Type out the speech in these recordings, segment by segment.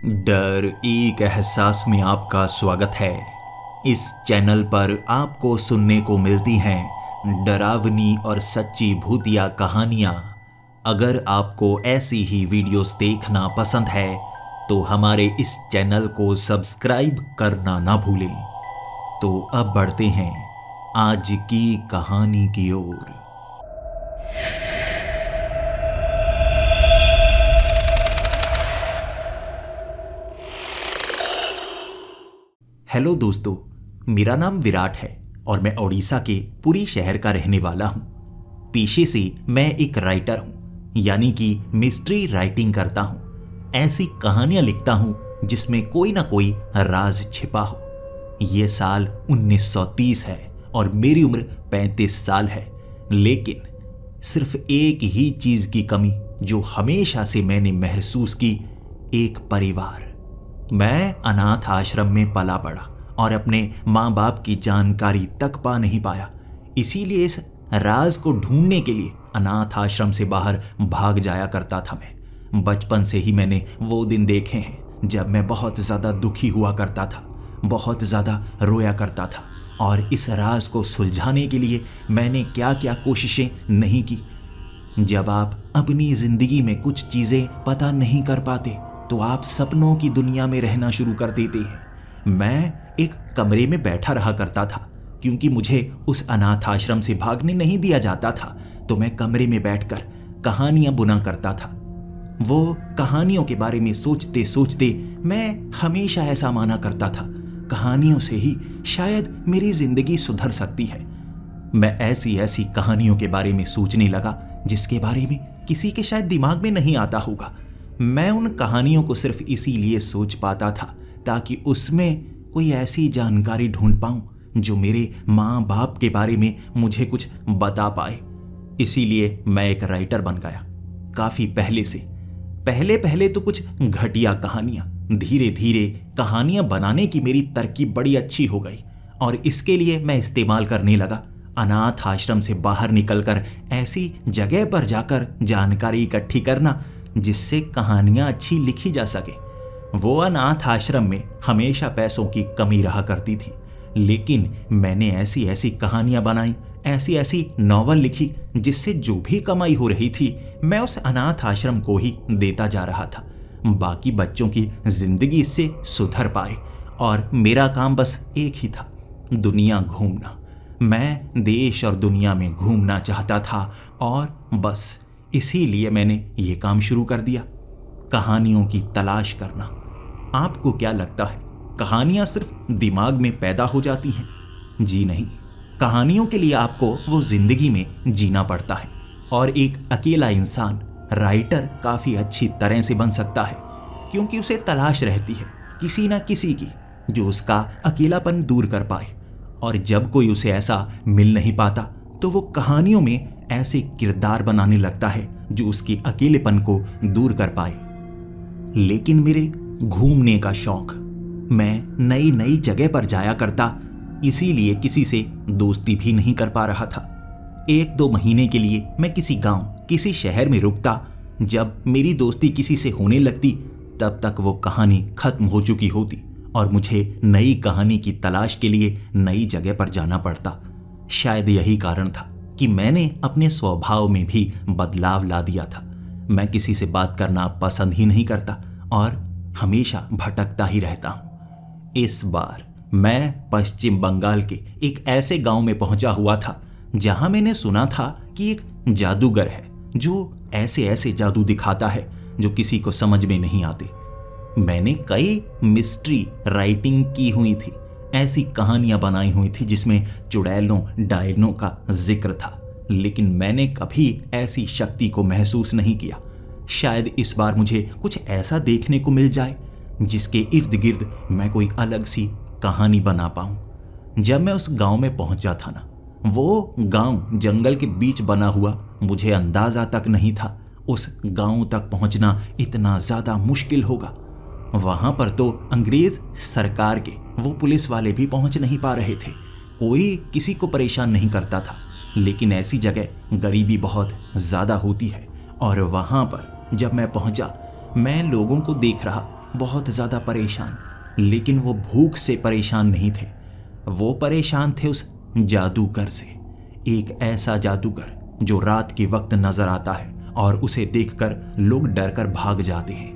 डर एक एहसास में आपका स्वागत है। इस चैनल पर आपको सुनने को मिलती हैं डरावनी और सच्ची भूतिया कहानियाँ। अगर आपको ऐसी ही वीडियोस देखना पसंद है तो हमारे इस चैनल को सब्सक्राइब करना ना भूलें। तो अब बढ़ते हैं आज की कहानी की ओर। हेलो दोस्तों, मेरा नाम विराट है और मैं ओडिशा के पुरी शहर का रहने वाला हूँ। पेशे से मैं एक राइटर हूँ, यानी कि मिस्ट्री राइटिंग करता हूँ। ऐसी कहानियाँ लिखता हूँ जिसमें कोई ना कोई राज छिपा हो। ये साल 1930 है और मेरी उम्र 35 साल है, लेकिन सिर्फ एक ही चीज़ की कमी जो हमेशा से मैंने महसूस की, एक परिवार। मैं अनाथ आश्रम में पला बड़ा और अपने माँ बाप की जानकारी तक पा नहीं पाया। इसीलिए इस राज को ढूंढने के लिए अनाथ आश्रम से बाहर भाग जाया करता था मैं। बचपन से ही मैंने वो दिन देखे हैं जब मैं बहुत ज़्यादा दुखी हुआ करता था, बहुत ज़्यादा रोया करता था। और इस राज को सुलझाने के लिए मैंने क्या क्या कोशिशें नहीं की। जब आप अपनी ज़िंदगी में कुछ चीज़ें पता नहीं कर पाते तो आप सपनों की दुनिया में रहना शुरू कर देते हैं। मैं एक कमरे में बैठा रहा करता था, क्योंकि मुझे उस अनाथ आश्रम से भागने नहीं दिया जाता था। तो मैं कमरे में बैठकर कहानियां बुना करता था। वो कहानियों के बारे में सोचते सोचते मैं हमेशा ऐसा माना करता था, कहानियों से ही शायद मेरी जिंदगी सुधर सकती है। मैं ऐसी ऐसी कहानियों के बारे में सोचने लगा जिसके बारे में किसी के शायद दिमाग में नहीं आता होगा। मैं उन कहानियों को सिर्फ इसीलिए सोच पाता था ताकि उसमें कोई ऐसी जानकारी ढूंढ पाऊं जो मेरे माँ बाप के बारे में मुझे कुछ बता पाए। इसीलिए मैं एक राइटर बन गया काफ़ी पहले से। पहले तो कुछ घटिया कहानियाँ, धीरे धीरे कहानियाँ बनाने की मेरी तरकीब बड़ी अच्छी हो गई और इसके लिए मैं इस्तेमाल करने लगा अनाथ आश्रम से बाहर निकलकर ऐसी जगह पर जाकर जानकारी इकट्ठी करना जिससे कहानियां अच्छी लिखी जा सके। वो अनाथ आश्रम में हमेशा पैसों की कमी रहा करती थी, लेकिन मैंने ऐसी ऐसी कहानियां बनाई, ऐसी ऐसी नॉवल लिखी जिससे जो भी कमाई हो रही थी मैं उस अनाथ आश्रम को ही देता जा रहा था। बाकी बच्चों की जिंदगी इससे सुधर पाए और मेरा काम बस एक ही था, दुनिया घूमना। मैं देश और दुनिया में घूमना चाहता था और बस इसीलिए मैंने ये काम शुरू कर दिया, कहानियों की तलाश करना। आपको क्या लगता है कहानियां सिर्फ दिमाग में पैदा हो जाती हैं? जी नहीं, कहानियों के लिए आपको वो जिंदगी में जीना पड़ता है। और एक अकेला इंसान राइटर काफ़ी अच्छी तरह से बन सकता है, क्योंकि उसे तलाश रहती है किसी ना किसी की जो उसका अकेलापन दूर कर पाए। और जब कोई उसे ऐसा मिल नहीं पाता तो वो कहानियों में ऐसे किरदार बनाने लगता है जो उसके अकेलेपन को दूर कर पाए। लेकिन मेरे घूमने का शौक, मैं नई नई जगह पर जाया करता, इसीलिए किसी से दोस्ती भी नहीं कर पा रहा था। 1-2 महीने के लिए मैं किसी गांव, किसी शहर में रुकता। जब मेरी दोस्ती किसी से होने लगती तब तक वो कहानी खत्म हो चुकी होती और मुझे नई कहानी की तलाश के लिए नई जगह पर जाना पड़ता। शायद यही कारण था कि मैंने अपने स्वभाव में भी बदलाव ला दिया था। मैं किसी से बात करना पसंद ही नहीं करता और हमेशा भटकता ही रहता हूँ। इस बार मैं पश्चिम बंगाल के एक ऐसे गांव में पहुंचा हुआ था जहां मैंने सुना था कि एक जादूगर है जो ऐसे ऐसे जादू दिखाता है जो किसी को समझ में नहीं आते। मैंने कई मिस्ट्री राइटिंग की हुई थी, ऐसी कहानियां बनाई हुई थी जिसमें चुड़ैलों डायनों का जिक्र था, लेकिन मैंने कभी ऐसी शक्ति को महसूस नहीं किया। शायद इस बार मुझे कुछ ऐसा देखने को मिल जाए जिसके इर्द गिर्द मैं कोई अलग सी कहानी बना पाऊं। जब मैं उस गांव में पहुंचा था ना, वो गांव जंगल के बीच बना हुआ, मुझे अंदाजा तक नहीं था उस गांव तक पहुंचना इतना ज़्यादा मुश्किल होगा। वहां पर तो अंग्रेज सरकार के वो पुलिस वाले भी पहुंच नहीं पा रहे थे, कोई किसी को परेशान नहीं करता था। लेकिन ऐसी जगह गरीबी बहुत ज़्यादा होती है और वहां पर जब मैं पहुंचा, मैं लोगों को देख रहा बहुत ज़्यादा परेशान, लेकिन वो भूख से परेशान नहीं थे। वो परेशान थे उस जादूगर से। एक ऐसा जादूगर जो रात के वक्त नजर आता है और उसे देखकर लोग डरकर भाग जाते हैं।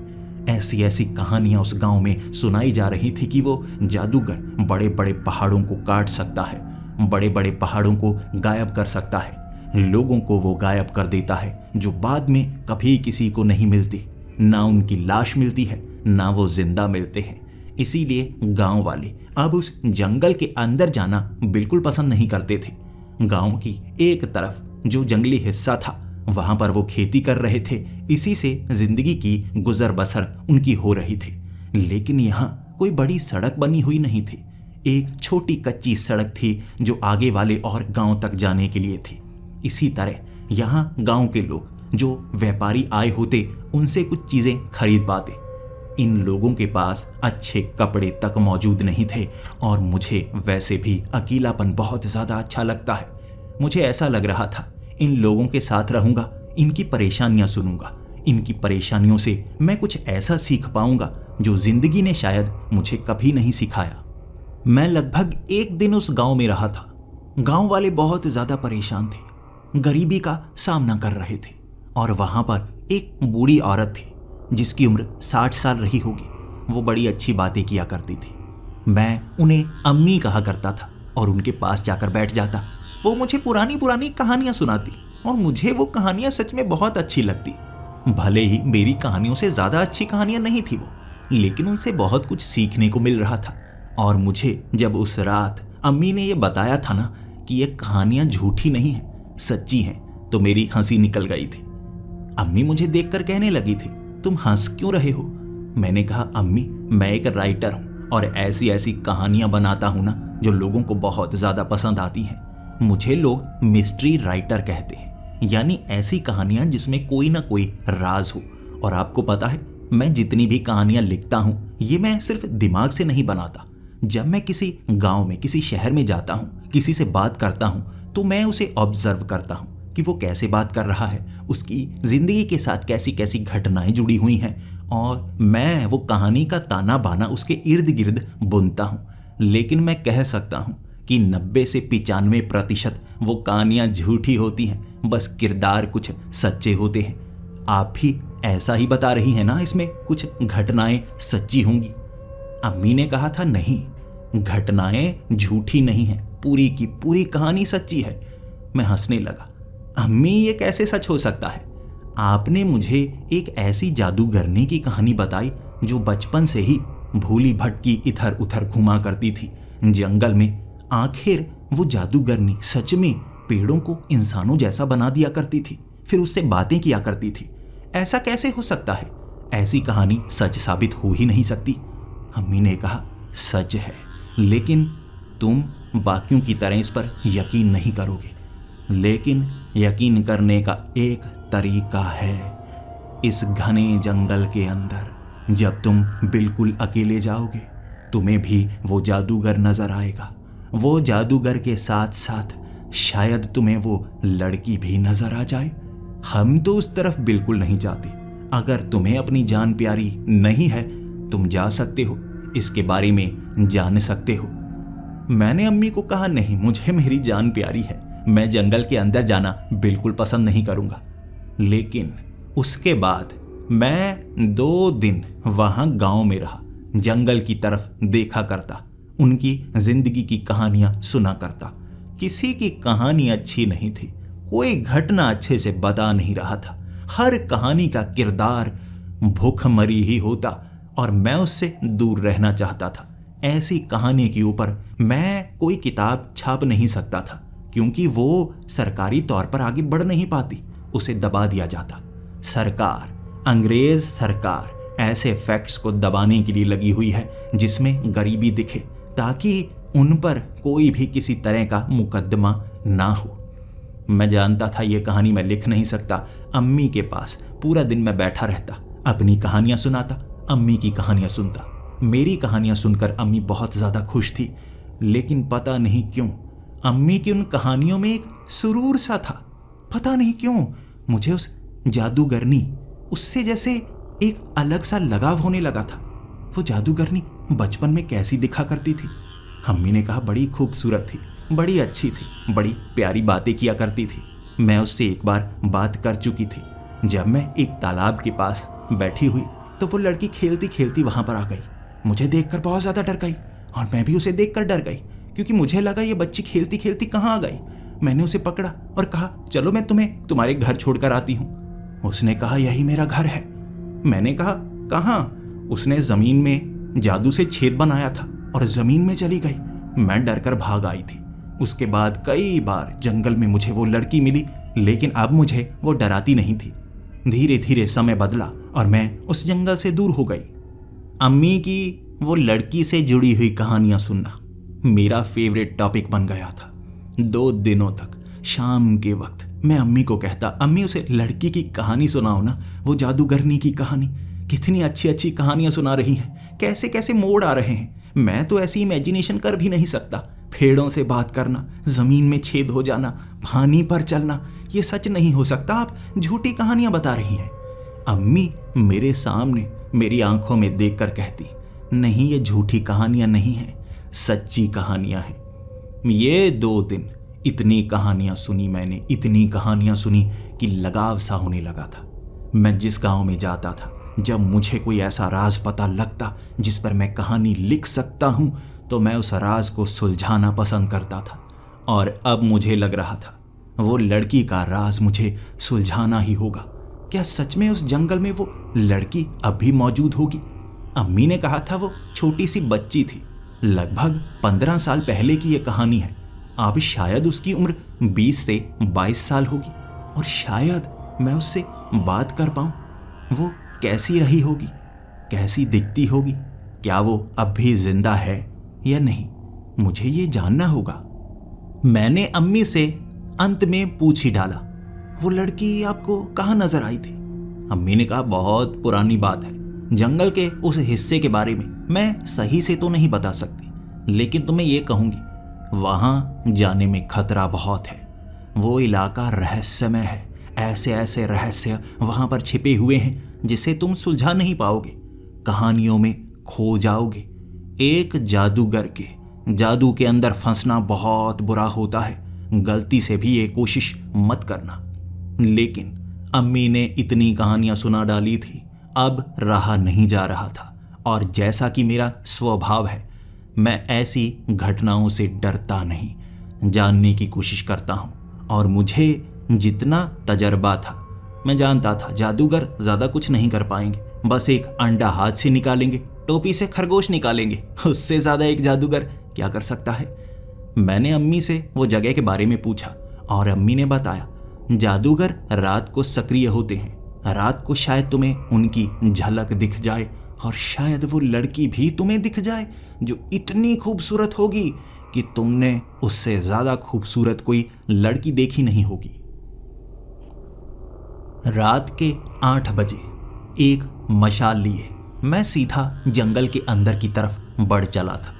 ऐसी ऐसी कहानियां उस गांव में सुनाई जा रही थी कि वो जादूगर बड़े बड़े पहाड़ों को काट सकता है, बड़े बड़े पहाड़ों को गायब कर सकता है, लोगों को वो गायब कर देता है जो बाद में कभी किसी को नहीं मिलती। ना उनकी लाश मिलती है, ना वो जिंदा मिलते हैं। इसीलिए गांव वाले अब उस जंगल के अंदर जाना बिल्कुल पसंद नहीं करते थे। गांव की एक तरफ जो जंगली हिस्सा था वहां पर वो खेती कर रहे थे, इसी से जिंदगी की गुजर बसर उनकी हो रही थी। लेकिन यहाँ कोई बड़ी सड़क बनी हुई नहीं थी। एक छोटी कच्ची सड़क थी जो आगे वाले और गांव तक जाने के लिए थी। इसी तरह यहाँ गांव के लोग जो व्यापारी आए होते उनसे कुछ चीजें खरीद पाते। इन लोगों के पास अच्छे कपड़े तक मौजूद नहीं थे और मुझे वैसे भी अकेलापन बहुत ज़्यादा अच्छा लगता है। मुझे ऐसा लग रहा था इन लोगों के साथ रहूंगा, इनकी परेशानियां सुनूंगा, इनकी परेशानियों से मैं कुछ ऐसा सीख पाऊंगा जो जिंदगी ने शायद मुझे कभी नहीं सिखाया। मैं लगभग एक दिन उस गांव में रहा था। गांव वाले बहुत ज़्यादा परेशान थे, गरीबी का सामना कर रहे थे और वहां पर एक बूढ़ी औरत थी जिसकी उम्र 60 साल रही होगी। वो बड़ी अच्छी बातें किया करती थी। मैं उन्हें अम्मी कहा करता था और उनके पास जाकर बैठ जाता। वो मुझे पुरानी पुरानी कहानियां सुनाती और मुझे वो कहानियां सच में बहुत अच्छी लगती। भले ही मेरी कहानियों से ज़्यादा अच्छी कहानियां नहीं थी वो, लेकिन उनसे बहुत कुछ सीखने को मिल रहा था। और मुझे जब उस रात अम्मी ने ये बताया था ना कि ये कहानियां झूठी नहीं हैं, सच्ची हैं, तो मेरी हंसी निकल गई थी। अम्मी मुझे देखकर कहने लगी थी, तुम हंस क्यों रहे हो? मैंने कहा, अम्मी मैं एक राइटर हूँ और ऐसी ऐसी कहानियां बनाता हूँ ना जो लोगों को बहुत ज़्यादा पसंद आती हैं। मुझे लोग मिस्ट्री राइटर कहते हैं, यानी ऐसी कहानियां जिसमें कोई ना कोई राज हो। और आपको पता है मैं जितनी भी कहानियां लिखता हूँ ये मैं सिर्फ दिमाग से नहीं बनाता। जब मैं किसी गाँव में, किसी शहर में जाता हूँ, किसी से बात करता हूँ तो मैं उसे ऑब्जर्व करता हूँ कि वो कैसे बात कर रहा है, उसकी ज़िंदगी के साथ कैसी कैसी घटनाएं जुड़ी हुई हैं, और मैं वो कहानी का ताना बाना उसके इर्द गिर्द बुनता हूँ। लेकिन मैं कह सकता हूँ कि 90 से 95% वो कहानियाँ झूठी होती हैं, बस किरदार कुछ सच्चे होते हैं। आप भी ऐसा ही बता रही हैं ना, इसमें कुछ घटनाएं सच्ची होंगी? अम्मी ने कहा था, नहीं, घटनाएं झूठी नहीं हैं, पूरी की पूरी कहानी सच्ची है। मैं हंसने लगा। अम्मी ये कैसे सच हो सकता है? आपने मुझे एक ऐसी जादूगरनी की कहानी बताई जो बचपन से ही भूली भटकी इधर उधर घुमा करती थी जंगल में। आखिर वो जादूगरनी सच में पेड़ों को इंसानों जैसा बना दिया करती थी, फिर उससे बातें किया करती थी। ऐसा कैसे हो सकता है? ऐसी कहानी सच साबित हो ही नहीं सकती। अम्मी ने कहा, सच है, लेकिन तुम बाकियों की तरह इस पर यकीन नहीं करोगे। लेकिन यकीन करने का एक तरीका है। इस घने जंगल के अंदर जब तुम बिल्कुल अकेले जाओगे, तुम्हें भी वो जादूगर नजर आएगा। वो जादूगर के साथ साथ शायद तुम्हें वो लड़की भी नजर आ जाए। हम तो उस तरफ बिल्कुल नहीं जाते। अगर तुम्हें अपनी जान प्यारी नहीं है, तुम जा सकते हो, इसके बारे में जान सकते हो। मैंने अम्मी को कहा, नहीं, मुझे मेरी जान प्यारी है, मैं जंगल के अंदर जाना बिल्कुल पसंद नहीं करूंगा। लेकिन उसके बाद मैं 2 दिन वहां गांव में रहा, जंगल की तरफ देखा करता, उनकी जिंदगी की कहानियां सुना करता। किसी की कहानी अच्छी नहीं थी, कोई घटना अच्छे से बता नहीं रहा था। हर कहानी का किरदार भूखमरी ही होता और मैं उससे दूर रहना चाहता था। ऐसी कहानी के ऊपर मैं कोई किताब छाप नहीं सकता था, क्योंकि वो सरकारी तौर पर आगे बढ़ नहीं पाती, उसे दबा दिया जाता। सरकार, अंग्रेज सरकार ऐसे फैक्ट्स को दबाने के लिए लगी हुई है जिसमें गरीबी दिखे, ताकि उन पर कोई भी किसी तरह का मुकदमा ना हो। मैं जानता था ये कहानी मैं लिख नहीं सकता। अम्मी के पास पूरा दिन मैं बैठा रहता, अपनी कहानियां सुनाता, अम्मी की कहानियां सुनता। मेरी कहानियां सुनकर अम्मी बहुत ज़्यादा खुश थी, लेकिन पता नहीं क्यों अम्मी की उन कहानियों में एक सुरूर सा था। पता नहीं क्यों मुझे उस जादूगरनी, उससे जैसे एक अलग सा लगाव होने लगा था। वो जादूगरनी बचपन में कैसी दिखा करती थी? अम्मी ने कहा बड़ी खूबसूरत थी, बड़ी अच्छी थी, बड़ी प्यारी बातें किया करती थी। मैं उससे एक बार बात कर चुकी थी। जब मैं एक तालाब के पास बैठी हुई तो वो लड़की खेलती खेलती वहां पर आ गई। मुझे देखकर बहुत ज़्यादा डर गई और मैं भी उसे देखकर डर गई, क्योंकि मुझे लगा ये बच्ची खेलती खेलती कहाँ आ गई। मैंने उसे पकड़ा और कहा चलो मैं तुम्हें तुम्हारे घर छोड़कर आती हूँ। उसने कहा यही मेरा घर है। मैंने कहा कहाँ? उसने ज़मीन में जादू से छेद बनाया था और ज़मीन में चली गई। मैं डरकर भाग आई थी। उसके बाद कई बार जंगल में मुझे वो लड़की मिली, लेकिन अब मुझे वो डराती नहीं थी। धीरे धीरे समय बदला और मैं उस जंगल से दूर हो गई। अम्मी की वो लड़की से जुड़ी हुई कहानियां सुनना मेरा फेवरेट टॉपिक बन गया था। 2 दिनों तक शाम के वक्त मैं अम्मी को कहता, अम्मी उसे लड़की की कहानी सुनाओ ना, वो जादूगरनी की कहानी। कितनी अच्छी अच्छी कहानियां सुना रही हैं, कैसे कैसे मोड़ आ रहे हैं। मैं तो ऐसी इमेजिनेशन कर भी नहीं सकता। पेड़ों से बात करना, ज़मीन में छेद हो जाना, पानी पर चलना, ये सच नहीं हो सकता। आप झूठी कहानियां बता रही हैं। अम्मी मेरे सामने मेरी आंखों में देखकर कहती, नहीं ये झूठी कहानियां नहीं हैं, सच्ची कहानियां हैं। ये 2 दिन इतनी कहानियां सुनी मैंने, इतनी कहानियां सुनी कि लगाव सा होने लगा था। मैं जिस गांव में जाता था, जब मुझे कोई ऐसा राज पता लगता जिस पर मैं कहानी लिख सकता हूं, तो मैं उस राज को सुलझाना पसंद करता था। और अब मुझे लग रहा था वो लड़की का राज मुझे सुलझाना ही होगा। क्या सच में उस जंगल में वो लड़की अब भी मौजूद होगी? अम्मी ने कहा था वो छोटी सी बच्ची थी, लगभग 15 साल पहले की ये कहानी है। अब शायद उसकी उम्र 20 से 22 साल होगी और शायद मैं उससे बात कर पाऊं। वो कैसी रही होगी, कैसी दिखती होगी, क्या वो अब भी जिंदा है या नहीं, मुझे ये जानना होगा। मैंने अम्मी से अंत में पूछ ही डाला, वो लड़की आपको कहाँ नजर आई थी? अम्मी ने कहा बहुत पुरानी बात है, जंगल के उस हिस्से के बारे में मैं सही से तो नहीं बता सकती, लेकिन तुम्हें ये कहूंगी वहां जाने में खतरा बहुत है। वो इलाका रहस्यमय है, ऐसे ऐसे रहस्य वहां पर छिपे हुए हैं जिसे तुम सुलझा नहीं पाओगे, कहानियों में खो जाओगे। एक जादूगर के जादू के अंदर फंसना बहुत बुरा होता है, गलती से भी ये कोशिश मत करना। लेकिन अम्मी ने इतनी कहानियां सुना डाली थी, अब रहा नहीं जा रहा था। और जैसा कि मेरा स्वभाव है, मैं ऐसी घटनाओं से डरता नहीं, जानने की कोशिश करता हूं। और मुझे जितना तजर्बा था, मैं जानता था जादूगर ज़्यादा कुछ नहीं कर पाएंगे, बस एक अंडा हाथ से निकालेंगे, टोपी से खरगोश निकालेंगे, उससे ज़्यादा एक जादूगर क्या कर सकता है। मैंने अम्मी से वो जगह के बारे में पूछा और अम्मी ने बताया जादूगर रात को सक्रिय होते हैं, रात को शायद तुम्हें उनकी झलक दिख जाए और शायद वो लड़की भी तुम्हें दिख जाए जो इतनी खूबसूरत होगी कि तुमने उससे ज़्यादा खूबसूरत कोई लड़की देखी नहीं होगी। रात के 8 बजे एक मशाल लिए मैं सीधा जंगल के अंदर की तरफ बढ़ चला था।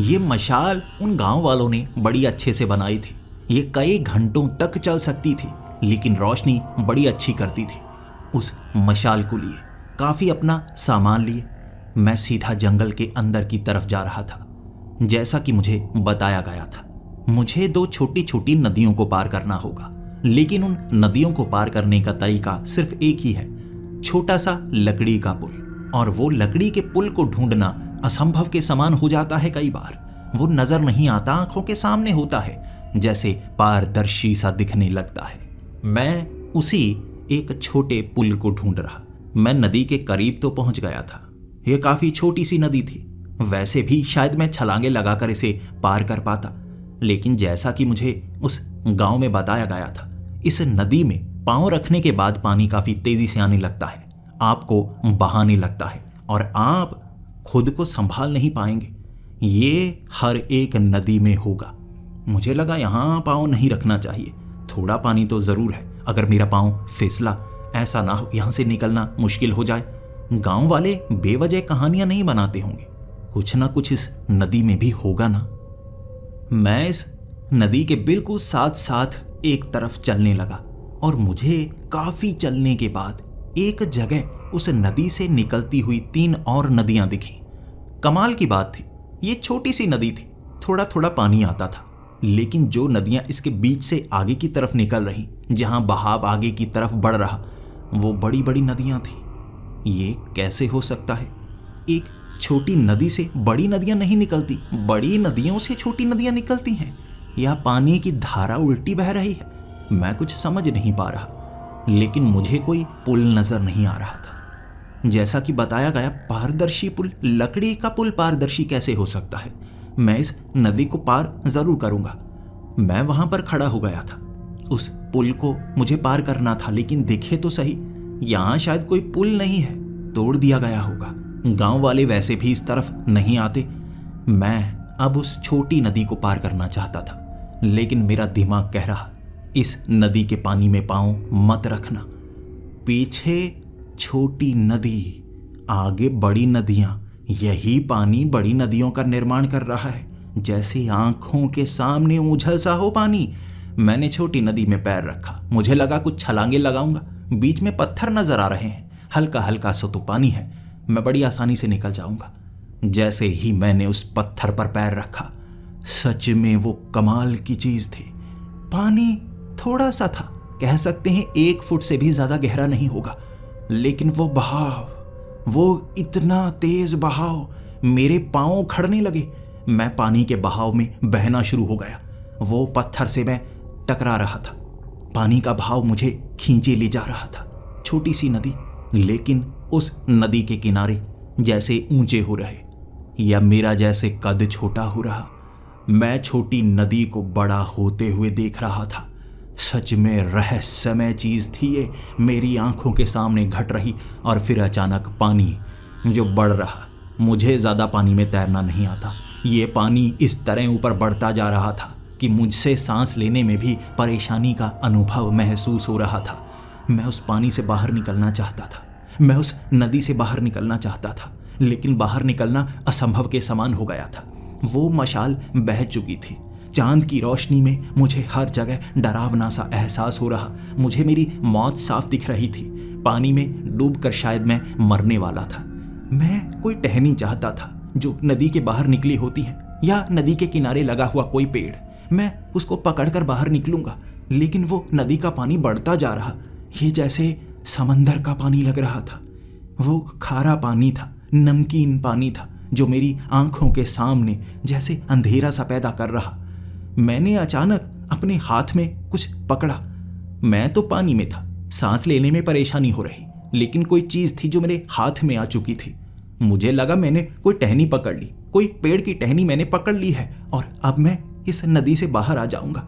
ये मशाल उन गांव वालों ने बड़ी अच्छे से बनाई थी। ये कई घंटों तक चल सकती थी, लेकिन रोशनी बड़ी अच्छी करती थी। उस मशाल को लिए काफ़ी अपना सामान लिए मैं सीधा जंगल के अंदर की तरफ जा रहा था। जैसा कि मुझे बताया गया था, मुझे 2 छोटी छोटी नदियों को पार करना होगा, लेकिन उन नदियों को पार करने का तरीका सिर्फ एक ही है, छोटा सा लकड़ी का पुल। और वो लकड़ी के पुल को ढूंढना असंभव के समान हो जाता है। कई बार वो नजर नहीं आता, आंखों के सामने होता है, जैसे पारदर्शी सा दिखने लगता है। मैं उसी एक छोटे पुल को ढूंढ रहा। मैं नदी के करीब तो पहुंच गया था। यह काफी छोटी सी नदी थी, वैसे भी शायद मैं छलांगे लगाकर इसे पार कर पाता, लेकिन जैसा कि मुझे उस गांव में बताया गया था, इस नदी में पांव रखने के बाद पानी काफी तेजी से आने लगता है, आपको बहाने लगता है और आप खुद को संभाल नहीं पाएंगे। ये हर एक नदी में होगा। मुझे लगा यहाँ पाँव नहीं रखना चाहिए, थोड़ा पानी तो ज़रूर है, अगर मेरा पाँव फिसला, ऐसा ना हो यहाँ से निकलना मुश्किल हो जाए। गांव वाले बेवजह कहानियां नहीं बनाते होंगे, कुछ ना कुछ इस नदी में भी होगा ना। मैं इस नदी के बिल्कुल साथ साथ एक तरफ चलने लगा और मुझे काफ़ी चलने के बाद एक जगह उस नदी से निकलती हुई 3 और नदियां दिखी। कमाल की बात थी, ये छोटी सी नदी थी, थोड़ा थोड़ा पानी आता था, लेकिन जो नदियां इसके बीच से आगे की तरफ निकल रही, जहां बहाव आगे की तरफ बढ़ रहा, वो बड़ी बड़ी नदियां थी। ये कैसे हो सकता है? एक छोटी नदी से बड़ी नदियां नहीं निकलती, बड़ी नदियों से छोटी नदियां निकलती हैं, या पानी की धारा उल्टी बह रही है? मैं कुछ समझ नहीं पा रहा, लेकिन मुझे कोई पुल नजर नहीं आ रहा था। जैसा कि बताया गया, पारदर्शी पुल, लकड़ी का पुल पारदर्शी कैसे हो सकता है? मैं इस नदी को पार जरूर करूंगा। मैं वहां पर खड़ा हो गया था। उस पुल को मुझे पार करना था, लेकिन देखे तो सही, यहां शायद कोई पुल नहीं है, तोड़ दिया गया होगा। गांव वाले वैसे भी इस तरफ नहीं आते। मैं अब उस छोटी नदी को पार करना चाहता था, लेकिन मेरा दिमाग कह रहा, इस नदी के पानी में पांव मत रखना। पीछे छोटी नदी, आगे बड़ी नदियां, यही पानी बड़ी नदियों का निर्माण कर रहा है, जैसे आंखों के सामने उछल सा हो पानी। मैंने छोटी नदी में पैर रखा, मुझे लगा कुछ छलांगे लगाऊंगा। बीच में पत्थर नजर आ रहे हैं, हल्का हल्का सा तो पानी है, मैं बड़ी आसानी से निकल जाऊंगा। जैसे ही मैंने उस पत्थर पर पैर रखा, सच में वो कमाल की चीज थी। पानी थोड़ा सा था, कह सकते हैं 1 फुट से भी ज्यादा गहरा नहीं होगा, लेकिन वो बहाव, वो इतना तेज बहाव, मेरे पांव खड़ने लगे। मैं पानी के बहाव में बहना शुरू हो गया। वो पत्थर से मैं टकरा रहा था, पानी का बहाव मुझे खींचे ले जा रहा था। छोटी सी नदी, लेकिन उस नदी के किनारे जैसे ऊंचे हो रहे, या मेरा जैसे कद छोटा हो रहा। मैं छोटी नदी को बड़ा होते हुए देख रहा था। सच में रहस्यमय चीज थी ये, मेरी आंखों के सामने घट रही। और फिर अचानक पानी जो बढ़ रहा, मुझे ज्यादा पानी में तैरना नहीं आता। ये पानी इस तरह ऊपर बढ़ता जा रहा था कि मुझसे सांस लेने में भी परेशानी का अनुभव महसूस हो रहा था। मैं उस पानी से बाहर निकलना चाहता था, मैं उस नदी से बाहर निकलना चाहता था, लेकिन बाहर निकलना असंभव के समान हो गया था। वो मशाल बह चुकी थी। चांद की रोशनी में मुझे हर जगह डरावना सा एहसास हो रहा। मुझे मेरी मौत साफ दिख रही थी। पानी में डूबकर शायद मैं मरने वाला था। मैं कोई टहनी चाहता था जो नदी के बाहर निकली होती है, या नदी के किनारे लगा हुआ कोई पेड़। मैं उसको पकड़कर बाहर निकलूंगा, लेकिन वो नदी का पानी बढ़ता जा रहा। ये जैसे समंदर का पानी लग रहा था। वो खारा पानी था, नमकीन पानी था, जो मेरी आंखों के सामने जैसे अंधेरा सा पैदा कर रहा। मैंने अचानक अपने हाथ में कुछ पकड़ा। मैं तो पानी में था, सांस लेने में परेशानी हो रही, लेकिन कोई चीज थी जो मेरे हाथ में आ चुकी थी। मुझे लगा मैंने कोई टहनी पकड़ ली, कोई पेड़ की टहनी मैंने पकड़ ली है, और अब मैं इस नदी से बाहर आ जाऊंगा।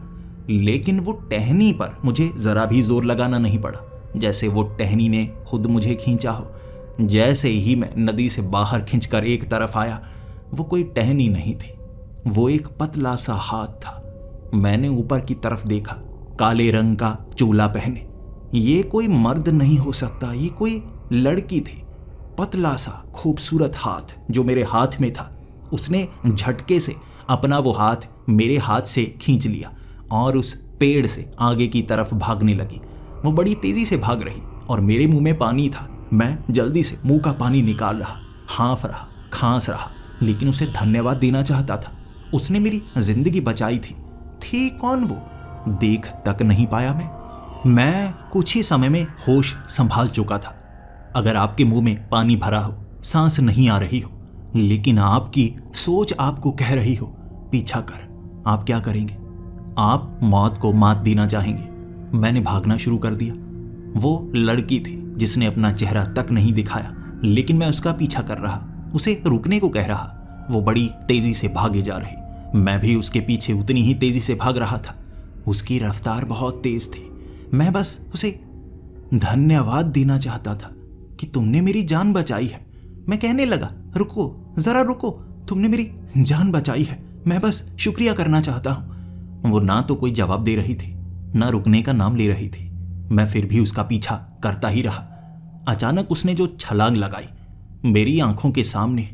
लेकिन वो टहनी पर मुझे जरा भी जोर लगाना नहीं पड़ा, जैसे वो टहनी ने खुद मुझे खींचा हो। जैसे ही मैं नदी से बाहर खिंचकर एक तरफ आया, वो कोई टहनी नहीं थी, वो एक पतला सा हाथ था। मैंने ऊपर की तरफ देखा, काले रंग का चोला पहने। ये कोई मर्द नहीं हो सकता, ये कोई लड़की थी। पतला सा खूबसूरत हाथ जो मेरे हाथ में था, उसने झटके से अपना वो हाथ मेरे हाथ से खींच लिया और उस पेड़ से आगे की तरफ भागने लगी। वो बड़ी तेजी से भाग रही और मेरे मुंह में पानी था। मैं जल्दी से मुंह का पानी निकाल रहा, हाँफ रहा, खांस रहा, लेकिन उसे धन्यवाद देना चाहता था। उसने मेरी जिंदगी बचाई थी। थी कौन वो? देख तक नहीं पाया मैं कुछ ही समय में होश संभाल चुका था। अगर आपके मुंह में पानी भरा हो, सांस नहीं आ रही हो, लेकिन आपकी सोच आपको कह रही हो पीछा कर, आप क्या करेंगे? आप मौत को मात देना चाहेंगे। मैंने भागना शुरू कर दिया। वो लड़की थी जिसने अपना चेहरा तक नहीं दिखाया, लेकिन मैं उसका पीछा कर रहा, उसे रुकने को कह रहा। वो बड़ी तेजी से भागे जा रही, मैं भी उसके पीछे उतनी ही तेजी से भाग रहा था। उसकी रफ्तार बहुत तेज थी। मैं बस उसे धन्यवाद देना चाहता था कि तुमने मेरी जान बचाई है। मैं कहने लगा, रुको, जरा रुको, तुमने मेरी जान बचाई है, मैं बस शुक्रिया करना चाहता हूं। वो ना तो कोई जवाब दे रही थी, ना रुकने का नाम ले रही थी। मैं फिर भी उसका पीछा करता ही रहा। अचानक उसने जो छलांग लगाई मेरी आंखों के सामने,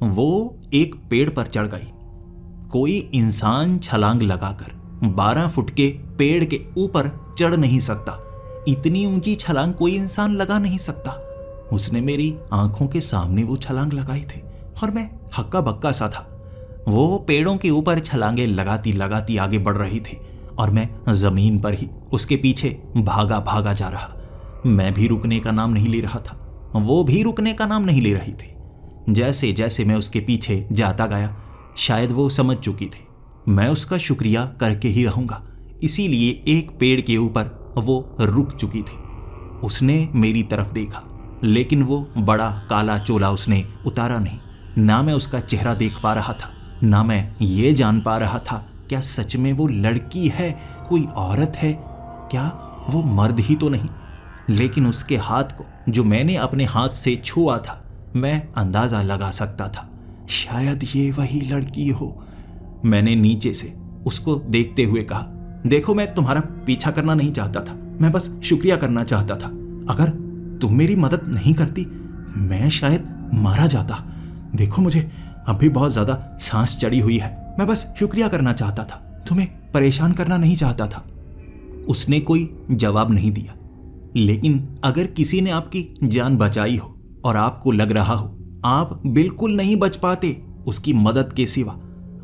वो एक पेड़ पर चढ़ गई। कोई इंसान छलांग लगाकर 12 फुट के पेड़ के ऊपर चढ़ नहीं सकता। इतनी ऊंची छलांग कोई इंसान लगा नहीं सकता। उसने मेरी आंखों के सामने वो छलांग लगाई थी और मैं हक्का बक्का सा था। वो पेड़ों के ऊपर छलांगे लगाती लगाती आगे बढ़ रही थी और मैं जमीन पर ही उसके पीछे भागा भागा जा रहा। मैं भी रुकने का नाम नहीं ले रहा था, वो भी रुकने का नाम नहीं ले रही थी। जैसे जैसे मैं उसके पीछे जाता गया, शायद वो समझ चुकी थी मैं उसका शुक्रिया करके ही रहूंगा, इसीलिए एक पेड़ के ऊपर वो रुक चुकी थी। उसने मेरी तरफ देखा, लेकिन वो बड़ा काला चोला उसने उतारा नहीं। ना मैं उसका चेहरा देख पा रहा था, ना मैं ये जान पा रहा था क्या सच में वो लड़की है, कोई औरत है, क्या वो मर्द ही तो नहीं। लेकिन उसके हाथ को जो मैंने अपने हाथ से छुआ था, मैं अंदाजा लगा सकता था शायद ये वही लड़की हो। मैंने नीचे से उसको देखते हुए कहा, देखो मैं तुम्हारा पीछा करना नहीं चाहता था, मैं बस शुक्रिया करना चाहता था। अगर तुम मेरी मदद नहीं करती मैं शायद मारा जाता। देखो मुझे अभी बहुत ज्यादा सांस चढ़ी हुई है, मैं बस शुक्रिया करना चाहता था, तुम्हें परेशान करना नहीं चाहता था। उसने कोई जवाब नहीं दिया। लेकिन अगर किसी ने आपकी जान बचाई हो और आपको लग रहा हो आप बिल्कुल नहीं बच पाते उसकी मदद के सिवा,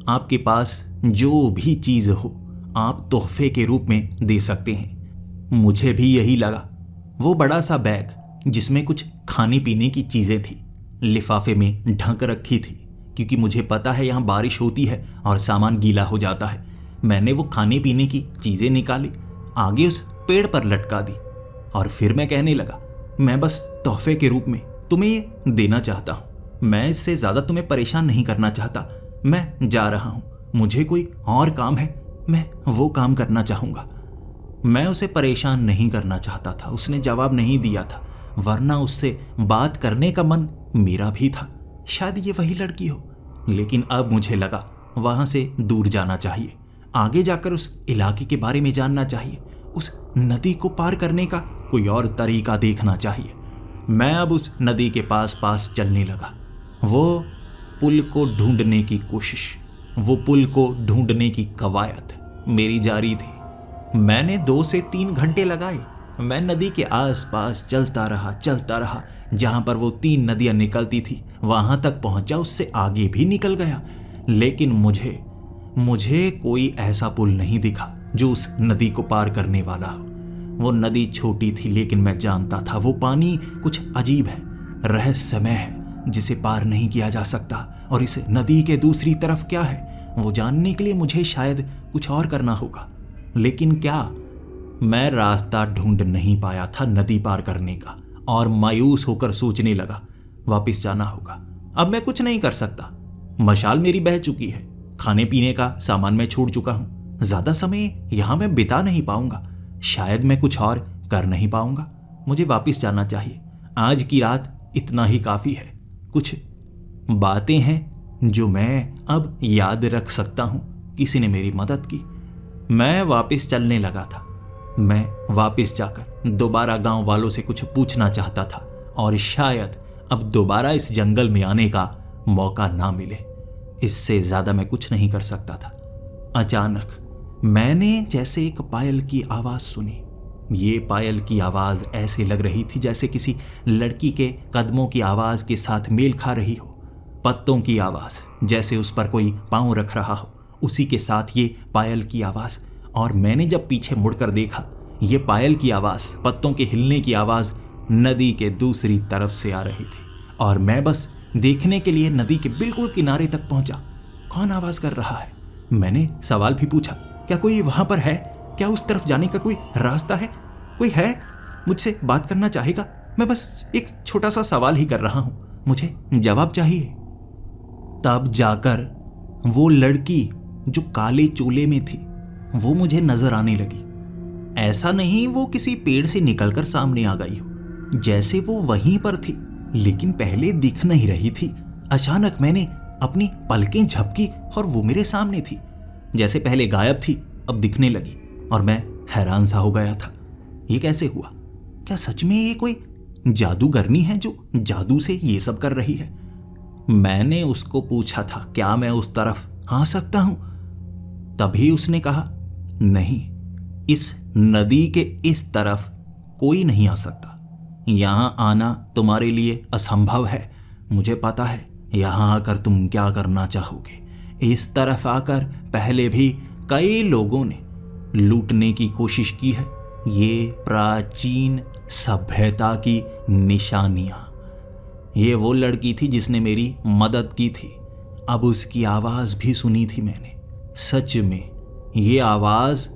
आपके पास जो भी चीज हो आप तोहफे के रूप में दे सकते हैं। मुझे भी यही लगा। वो बड़ा सा बैग जिसमें कुछ खाने पीने की चीजें थी, लिफाफे में ढक रखी थी, क्योंकि मुझे पता है यहाँ बारिश होती है और सामान गीला हो जाता है। मैंने वो खाने पीने की चीजें निकाली, आगे उस पेड़ पर लटका दी और फिर मैं कहने लगा, मैं बस तोहफे के रूप में तुम्हें ये देना चाहता हूँ, मैं इससे ज्यादा तुम्हें परेशान नहीं करना चाहता। मैं जा रहा हूँ, मुझे कोई और काम है, मैं वो काम करना चाहूँगा। मैं उसे परेशान नहीं करना चाहता था। उसने जवाब नहीं दिया था, वरना उससे बात करने का मन मेरा भी था। शायद ये वही लड़की हो। लेकिन अब मुझे लगा वहाँ से दूर जाना चाहिए, आगे जाकर उस इलाके के बारे में जानना चाहिए, उस नदी को पार करने का कोई और तरीका देखना चाहिए। मैं अब उस नदी के पास पास चलने लगा। वो पुल को ढूंढने की कोशिश, वो पुल को ढूंढने की कवायद मेरी जारी थी। मैंने 2 से 3 घंटे लगाए। मैं नदी के आसपास चलता रहा। जहां पर वो 3 नदियां निकलती थी वहां तक पहुंचा, उससे आगे भी निकल गया। लेकिन मुझे कोई ऐसा पुल नहीं दिखा जो उस नदी को पार करने वाला हो। वो नदी छोटी थी, लेकिन मैं जानता था वो पानी कुछ अजीब है, रहस्यमय है, जिसे पार नहीं किया जा सकता। और इस नदी के दूसरी तरफ क्या है वो जानने के लिए मुझे शायद कुछ और करना होगा। लेकिन क्या? मैं रास्ता ढूंढ नहीं पाया था नदी पार करने का और मायूस होकर सोचने लगा, वापस जाना होगा। अब मैं कुछ नहीं कर सकता, मशाल मेरी बह चुकी है, खाने पीने का सामान मैं छोड़ चुका हूं, ज्यादा समय यहां मैं बिता नहीं पाऊंगा, शायद मैं कुछ और कर नहीं पाऊंगा। मुझे वापस जाना चाहिए। आज की रात इतना ही काफी है। कुछ बातें हैं जो मैं अब याद रख सकता हूं। किसी ने मेरी मदद की। मैं वापस चलने लगा था। मैं वापस जाकर दोबारा गांव वालों से कुछ पूछना चाहता था और शायद अब दोबारा इस जंगल में आने का मौका ना मिले। इससे ज्यादा मैं कुछ नहीं कर सकता था। अचानक मैंने जैसे एक पायल की आवाज सुनी। ये पायल की आवाज ऐसे लग रही थी जैसे किसी लड़की के कदमों की आवाज के साथ मेल खा रही हो। पत्तों की आवाज, जैसे उस पर कोई पांव रख रहा हो, उसी के साथ ये पायल की आवाज। और मैंने जब पीछे मुड़कर देखा, ये पायल की आवाज, पत्तों के हिलने की आवाज नदी के दूसरी तरफ से आ रही थी और मैं बस देखने के लिए नदी के बिल्कुल किनारे तक पहुंचा। कौन आवाज कर रहा है? मैंने सवाल भी पूछा, क्या कोई वहां पर है? क्या उस तरफ जाने का कोई रास्ता है? कोई है मुझसे बात करना चाहेगा? मैं बस एक छोटा सा सवाल ही कर रहा हूं, मुझे जवाब चाहिए। तब जाकर वो लड़की जो काले चोले में थी वो मुझे नजर आने लगी। ऐसा नहीं वो किसी पेड़ से निकलकर सामने आ गई हो, जैसे वो वहीं पर थी, लेकिन पहले दिख नहीं रही थी। अचानक मैंने अपनी पलकें झपकी और वो मेरे सामने थी। जैसे पहले गायब थी अब दिखने लगी और मैं हैरान सा हो गया था। ये कैसे हुआ? क्या सच में ये कोई जादूगरनी है जो जादू से ये सब कर रही है? मैंने उसको पूछा था, क्या मैं उस तरफ आ सकता हूं? तभी उसने कहा, नहीं, इस नदी के इस तरफ कोई नहीं आ सकता। यहां आना तुम्हारे लिए असंभव है। मुझे पता है यहाँ आकर तुम क्या करना चाहोगे? इस तरफ आकर पहले भी कई लोगों ने लूटने की कोशिश की है। ये प्राचीन सभ्यता की निशानियां। ये वो लड़की थी जिसने मेरी मदद की थी। अब उसकी आवाज़ भी सुनी थी मैंने। सच में ये आवाज़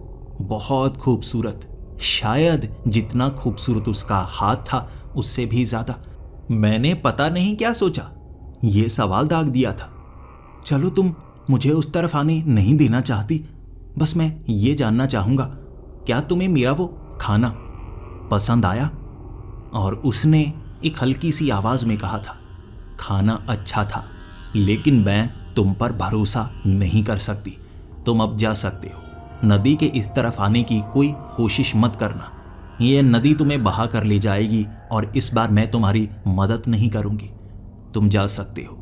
बहुत खूबसूरत, शायद जितना खूबसूरत उसका हाथ था उससे भी ज़्यादा। मैंने पता नहीं क्या सोचा, ये सवाल दाग दिया था। चलो तुम मुझे उस तरफ आने नहीं देना चाहती, बस मैं ये जानना चाहूँगा, क्या तुम्हें मेरा वो खाना पसंद आया? और उसने एक हल्की सी आवाज़ में कहा था, खाना अच्छा था, लेकिन मैं तुम पर भरोसा नहीं कर सकती। तुम अब जा सकते हो। नदी के इस तरफ आने की कोई कोशिश मत करना। ये नदी तुम्हें बहा कर ले जाएगी और इस बार मैं तुम्हारी मदद नहीं करूँगी। तुम जा सकते हो।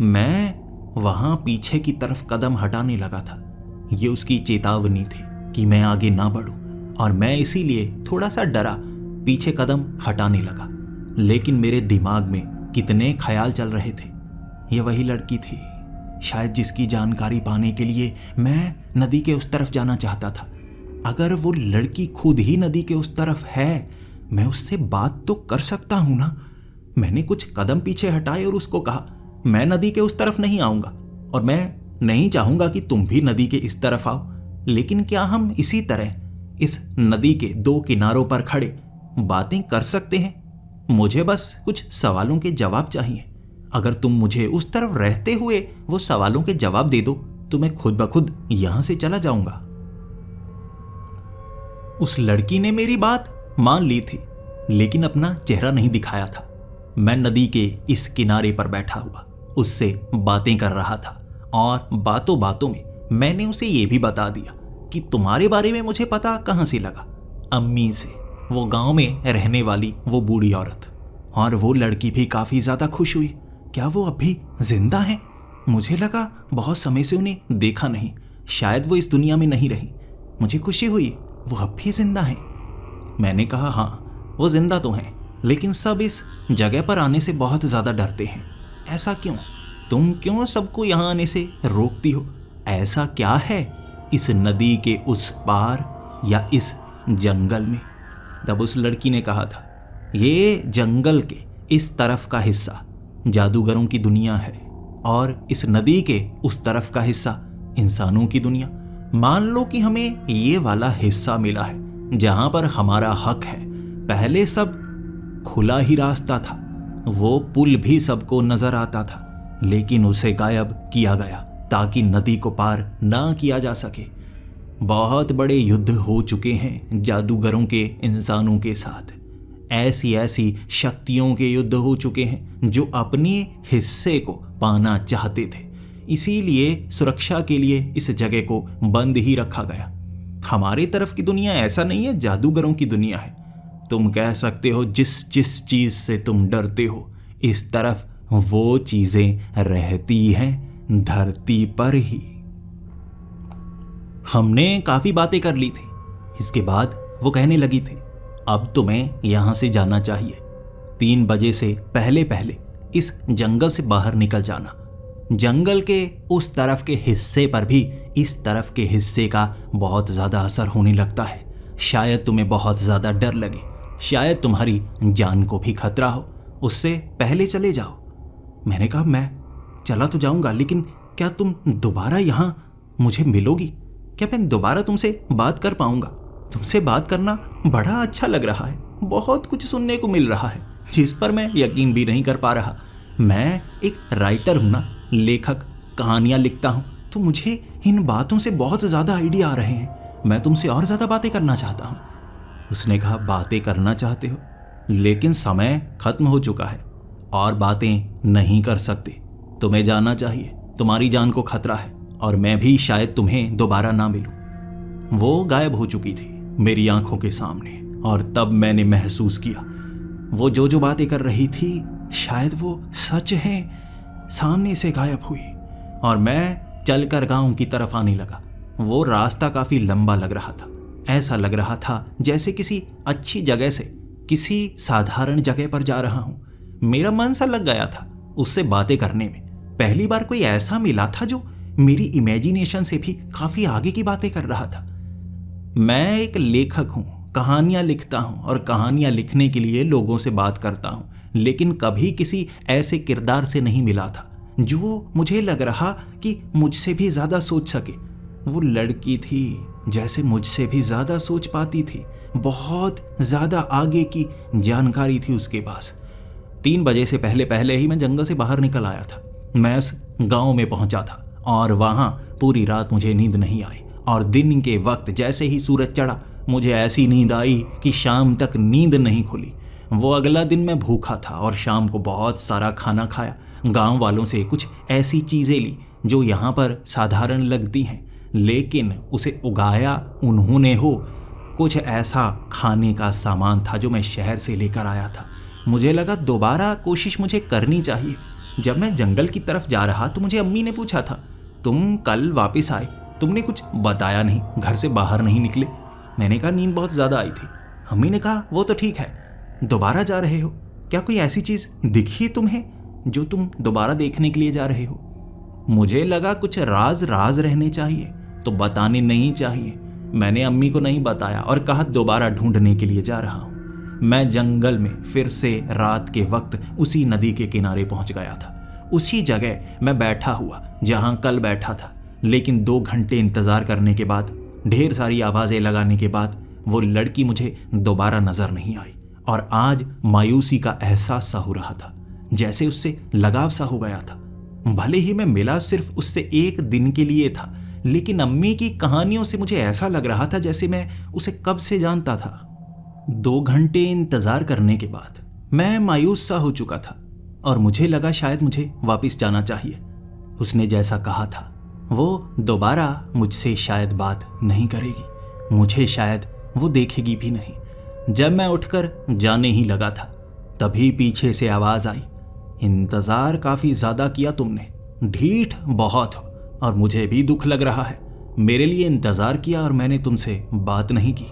मैं वहाँ पीछे की तरफ कदम हटाने लगा था। ये उसकी चेतावनी थी कि मैं आगे ना बढ़ूं, और मैं इसीलिए थोड़ा सा डरा पीछे कदम हटाने लगा। लेकिन मेरे दिमाग में कितने ख्याल चल रहे थे। ये वही लड़की थी शायद जिसकी जानकारी पाने के लिए मैं नदी के उस तरफ जाना चाहता था। अगर वो लड़की खुद ही नदी के उस तरफ है, मैं उससे बात तो कर सकता हूं ना। मैंने कुछ कदम पीछे हटाए और उसको कहा, मैं नदी के उस तरफ नहीं आऊंगा और मैं नहीं चाहूंगा कि तुम भी नदी के इस तरफ आओ, लेकिन क्या हम इसी तरह इस नदी के दो किनारों पर खड़े बातें कर सकते हैं? मुझे बस कुछ सवालों के जवाब चाहिए। अगर तुम मुझे उस तरफ रहते हुए वो सवालों के जवाब दे दो तो मैं खुद ब खुद यहां से चला जाऊंगा। उस लड़की ने मेरी बात मान ली थी, लेकिन अपना चेहरा नहीं दिखाया था। मैं नदी के इस किनारे पर बैठा हुआ उससे बातें कर रहा था, और बातों बातों में मैंने उसे ये भी बता दिया कि तुम्हारे बारे में मुझे पता कहां से लगा। अम्मी से, वो गांव में रहने वाली वो बूढ़ी औरत। और वो लड़की भी काफी ज्यादा खुश हुई। क्या वो अभी जिंदा है? मुझे लगा बहुत समय से उन्हें देखा नहीं, शायद वो इस दुनिया में नहीं रही। मुझे खुशी हुई वो अब भी जिंदा है। मैंने कहा, हाँ वो जिंदा तो हैं, लेकिन सब इस जगह पर आने से बहुत ज्यादा डरते हैं। ऐसा क्यों? तुम क्यों सबको यहाँ आने से रोकती हो? ऐसा क्या है इस नदी के उस पार या इस जंगल में? तब उस लड़की ने कहा था, ये जंगल के इस तरफ का हिस्सा जादूगरों की दुनिया है, और इस नदी के उस तरफ का हिस्सा इंसानों की दुनिया। मान लो कि हमें ये वाला हिस्सा मिला है जहां पर हमारा हक है। पहले सब खुला ही रास्ता था, वो पुल भी सबको नजर आता था, लेकिन उसे गायब किया गया ताकि नदी को पार ना किया जा सके। बहुत बड़े युद्ध हो चुके हैं जादूगरों के इंसानों के साथ। ऐसी ऐसी शक्तियों के युद्ध हो चुके हैं जो अपने हिस्से को पाना चाहते थे। इसीलिए सुरक्षा के लिए इस जगह को बंद ही रखा गया। हमारी तरफ की दुनिया ऐसा नहीं है, जादूगरों की दुनिया है। तुम कह सकते हो जिस जिस चीज से तुम डरते हो, इस तरफ वो चीजें रहती हैं, धरती पर ही। हमने काफी बातें कर ली थी। इसके बाद वो कहने लगी थी, अब तुम्हें यहां से जाना चाहिए। 3 बजे से पहले पहले इस जंगल से बाहर निकल जाना। जंगल के उस तरफ के हिस्से पर भी इस तरफ के हिस्से का बहुत ज्यादा असर होने लगता है। शायद तुम्हें बहुत ज्यादा डर लगे, शायद तुम्हारी जान को भी खतरा हो, उससे पहले चले जाओ। मैंने कहा, मैं चला तो जाऊंगा, लेकिन क्या तुम दोबारा यहां मुझे मिलोगी? क्या मैं दोबारा तुमसे बात कर पाऊंगा? तुमसे बात करना बड़ा अच्छा लग रहा है। बहुत कुछ सुनने को मिल रहा है जिस पर मैं यकीन भी नहीं कर पा रहा। मैं एक राइटर हूं ना, लेखक, कहानियां लिखता हूं, तो मुझे इन बातों से बहुत ज़्यादा आइडिया आ रहे हैं। मैं तुमसे और ज़्यादा बातें करना चाहता हूं। उसने कहा, बातें करना चाहते हो, लेकिन समय खत्म हो चुका है और बातें नहीं कर सकते। तुम्हें जाना चाहिए, तुम्हारी जान को खतरा है, और मैं भी शायद तुम्हें दोबारा ना मिलूं। वो गायब हो चुकी थी मेरी आंखों के सामने, और तब मैंने महसूस किया वो जो बातें कर रही थी शायद वो सच है। सामने से गायब हुई और मैं चलकर गांव की तरफ आने लगा। वो रास्ता काफी लंबा लग रहा था। ऐसा लग रहा था जैसे किसी अच्छी जगह से किसी साधारण जगह पर जा रहा हूं। मेरा मन सा लग गया था उससे बातें करने में। पहली बार कोई ऐसा मिला था जो मेरी इमेजिनेशन से भी काफी आगे की बातें कर रहा था। मैं एक लेखक हूं, कहानियां लिखता हूं और कहानियां लिखने के लिए लोगों से बात करता हूं, लेकिन कभी किसी ऐसे किरदार से नहीं मिला था जो मुझे लग रहा कि मुझसे भी ज्यादा सोच सके। वो लड़की थी जैसे मुझसे भी ज्यादा सोच पाती थी, बहुत ज्यादा आगे की जानकारी थी उसके पास। 3 बजे से पहले पहले ही मैं जंगल से बाहर निकल आया था। मैं उस गांव में पहुंचा था और वहां पूरी रात मुझे नींद नहीं आई, और दिन के वक्त जैसे ही सूरज चढ़ा मुझे ऐसी नींद आई कि शाम तक नींद नहीं खुली। वो अगला दिन मैं भूखा था और शाम को बहुत सारा खाना खाया। गांव वालों से कुछ ऐसी चीज़ें ली जो यहाँ पर साधारण लगती हैं, लेकिन उसे उगाया उन्होंने हो। कुछ ऐसा खाने का सामान था जो मैं शहर से लेकर आया था। मुझे लगा दोबारा कोशिश मुझे करनी चाहिए। जब मैं जंगल की तरफ जा रहा तो मुझे अम्मी ने पूछा था, तुम कल वापस आए, तुमने कुछ बताया नहीं, घर से बाहर नहीं निकले। मैंने कहा नींद बहुत ज़्यादा आई थी। अम्मी ने कहा वो तो ठीक है, दोबारा जा रहे हो, क्या कोई ऐसी चीज़ दिखी तुम्हें जो तुम दोबारा देखने के लिए जा रहे हो? मुझे लगा कुछ राज राज रहने चाहिए तो बताने नहीं चाहिए। मैंने अम्मी को नहीं बताया और कहा दोबारा ढूंढने के लिए जा रहा हूँ। मैं जंगल में फिर से रात के वक्त उसी नदी के किनारे पहुँच गया था। उसी जगह मैं बैठा हुआ जहाँ कल बैठा था, लेकिन 2 घंटे इंतज़ार करने के बाद, ढेर सारी आवाज़ें लगाने के बाद वो लड़की मुझे दोबारा नज़र नहीं आई। और आज मायूसी का एहसास सा हो रहा था, जैसे उससे लगाव सा हो गया था। भले ही मैं मिला सिर्फ उससे 1 दिन के लिए था, लेकिन अम्मी की कहानियों से मुझे ऐसा लग रहा था जैसे मैं उसे कब से जानता था। 2 घंटे इंतज़ार करने के बाद मैं मायूस सा हो चुका था और मुझे लगा शायद मुझे वापस जाना चाहिए। उसने जैसा कहा था वो दोबारा मुझसे शायद बात नहीं करेगी, मुझे शायद वो देखेगी भी नहीं। जब मैं उठकर जाने ही लगा था तभी पीछे से आवाज़ आई, इंतज़ार काफ़ी ज़्यादा किया तुमने, ढीठ बहुत हो और मुझे भी दुख लग रहा है। मेरे लिए इंतज़ार किया और मैंने तुमसे बात नहीं की।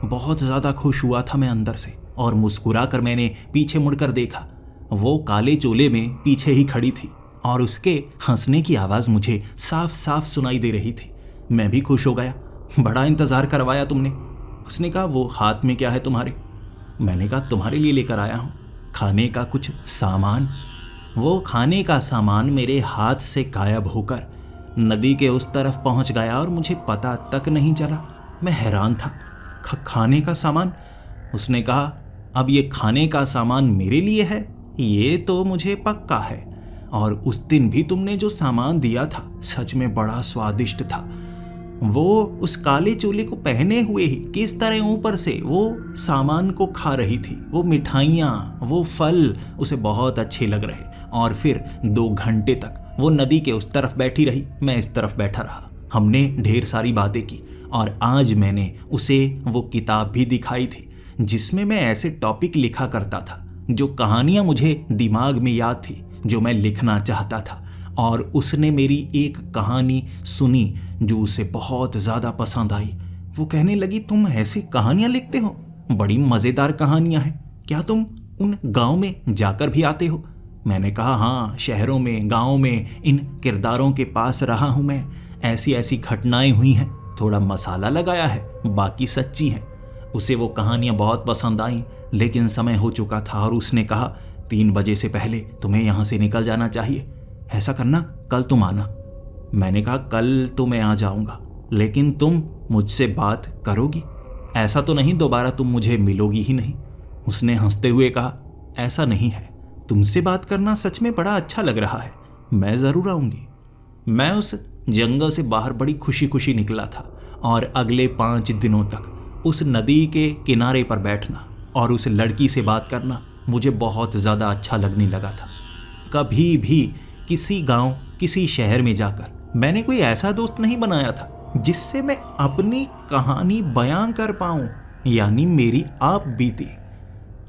बहुत ज़्यादा खुश हुआ था मैं अंदर से और मुस्कुरा कर मैंने पीछे मुड़कर देखा। वो काले चोले में पीछे ही खड़ी थी और उसके हंसने की आवाज़ मुझे साफ साफ सुनाई दे रही थी। मैं भी खुश हो गया, बड़ा इंतज़ार करवाया तुमने। उसने कहा वो हाथ में क्या है तुम्हारे? मैंने कहा तुम्हारे लिए लेकर आया हूँ खाने का कुछ सामान। वो खाने का सामान मेरे हाथ से गायब होकर नदी के उस तरफ पहुँच गया और मुझे पता तक नहीं चला। मैं हैरान था, खाने का सामान? उसने कहा अब ये खाने का सामान मेरे लिए है, ये तो मुझे पक्का है। और उस दिन भी तुमने जो सामान दिया था सच में बड़ा स्वादिष्ट था। वो उस काले चोले को पहने हुए ही किस तरह ऊपर से वो सामान को खा रही थी। वो मिठाइयाँ, वो फल उसे बहुत अच्छे लग रहे। और फिर 2 घंटे तक वो नदी के उस तरफ बैठी रही, मैं इस तरफ बैठा रहा। हमने ढेर सारी बातें की और आज मैंने उसे वो किताब भी दिखाई थी जिसमें मैं ऐसे टॉपिक लिखा करता था, जो कहानियाँ मुझे दिमाग में याद थी, जो मैं लिखना चाहता था। और उसने मेरी एक कहानी सुनी जो उसे बहुत ज़्यादा पसंद आई। वो कहने लगी तुम ऐसी कहानियाँ लिखते हो, बड़ी मज़ेदार कहानियाँ हैं, क्या तुम उन गांव में जाकर भी आते हो? मैंने कहा हाँ, शहरों में, गांव में इन किरदारों के पास रहा हूँ मैं। ऐसी ऐसी घटनाएं हुई हैं, थोड़ा मसाला लगाया है, बाकी सच्ची हैं। उसे वो कहानियाँ बहुत पसंद आईं, लेकिन समय हो चुका था और उसने कहा 3 बजे से पहले तुम्हें यहाँ से निकल जाना चाहिए। ऐसा करना, कल तुम आना। मैंने कहा कल तो मैं आ जाऊँगा, लेकिन तुम मुझसे बात करोगी? ऐसा तो नहीं दोबारा तुम मुझे मिलोगी ही नहीं? उसने हंसते हुए कहा ऐसा नहीं है, तुमसे बात करना सच में बड़ा अच्छा लग रहा है, मैं ज़रूर आऊँगी। मैं उस जंगल से बाहर बड़ी खुशी खुशी निकला था और अगले 5 दिनों तक उस नदी के किनारे पर बैठना और उस लड़की से बात करना मुझे बहुत ज़्यादा अच्छा लगने लगा था। कभी भी किसी गांव, किसी शहर में जाकर मैंने कोई ऐसा दोस्त नहीं बनाया था जिससे मैं अपनी कहानी बयां कर पाऊं, यानी मेरी आप बीती।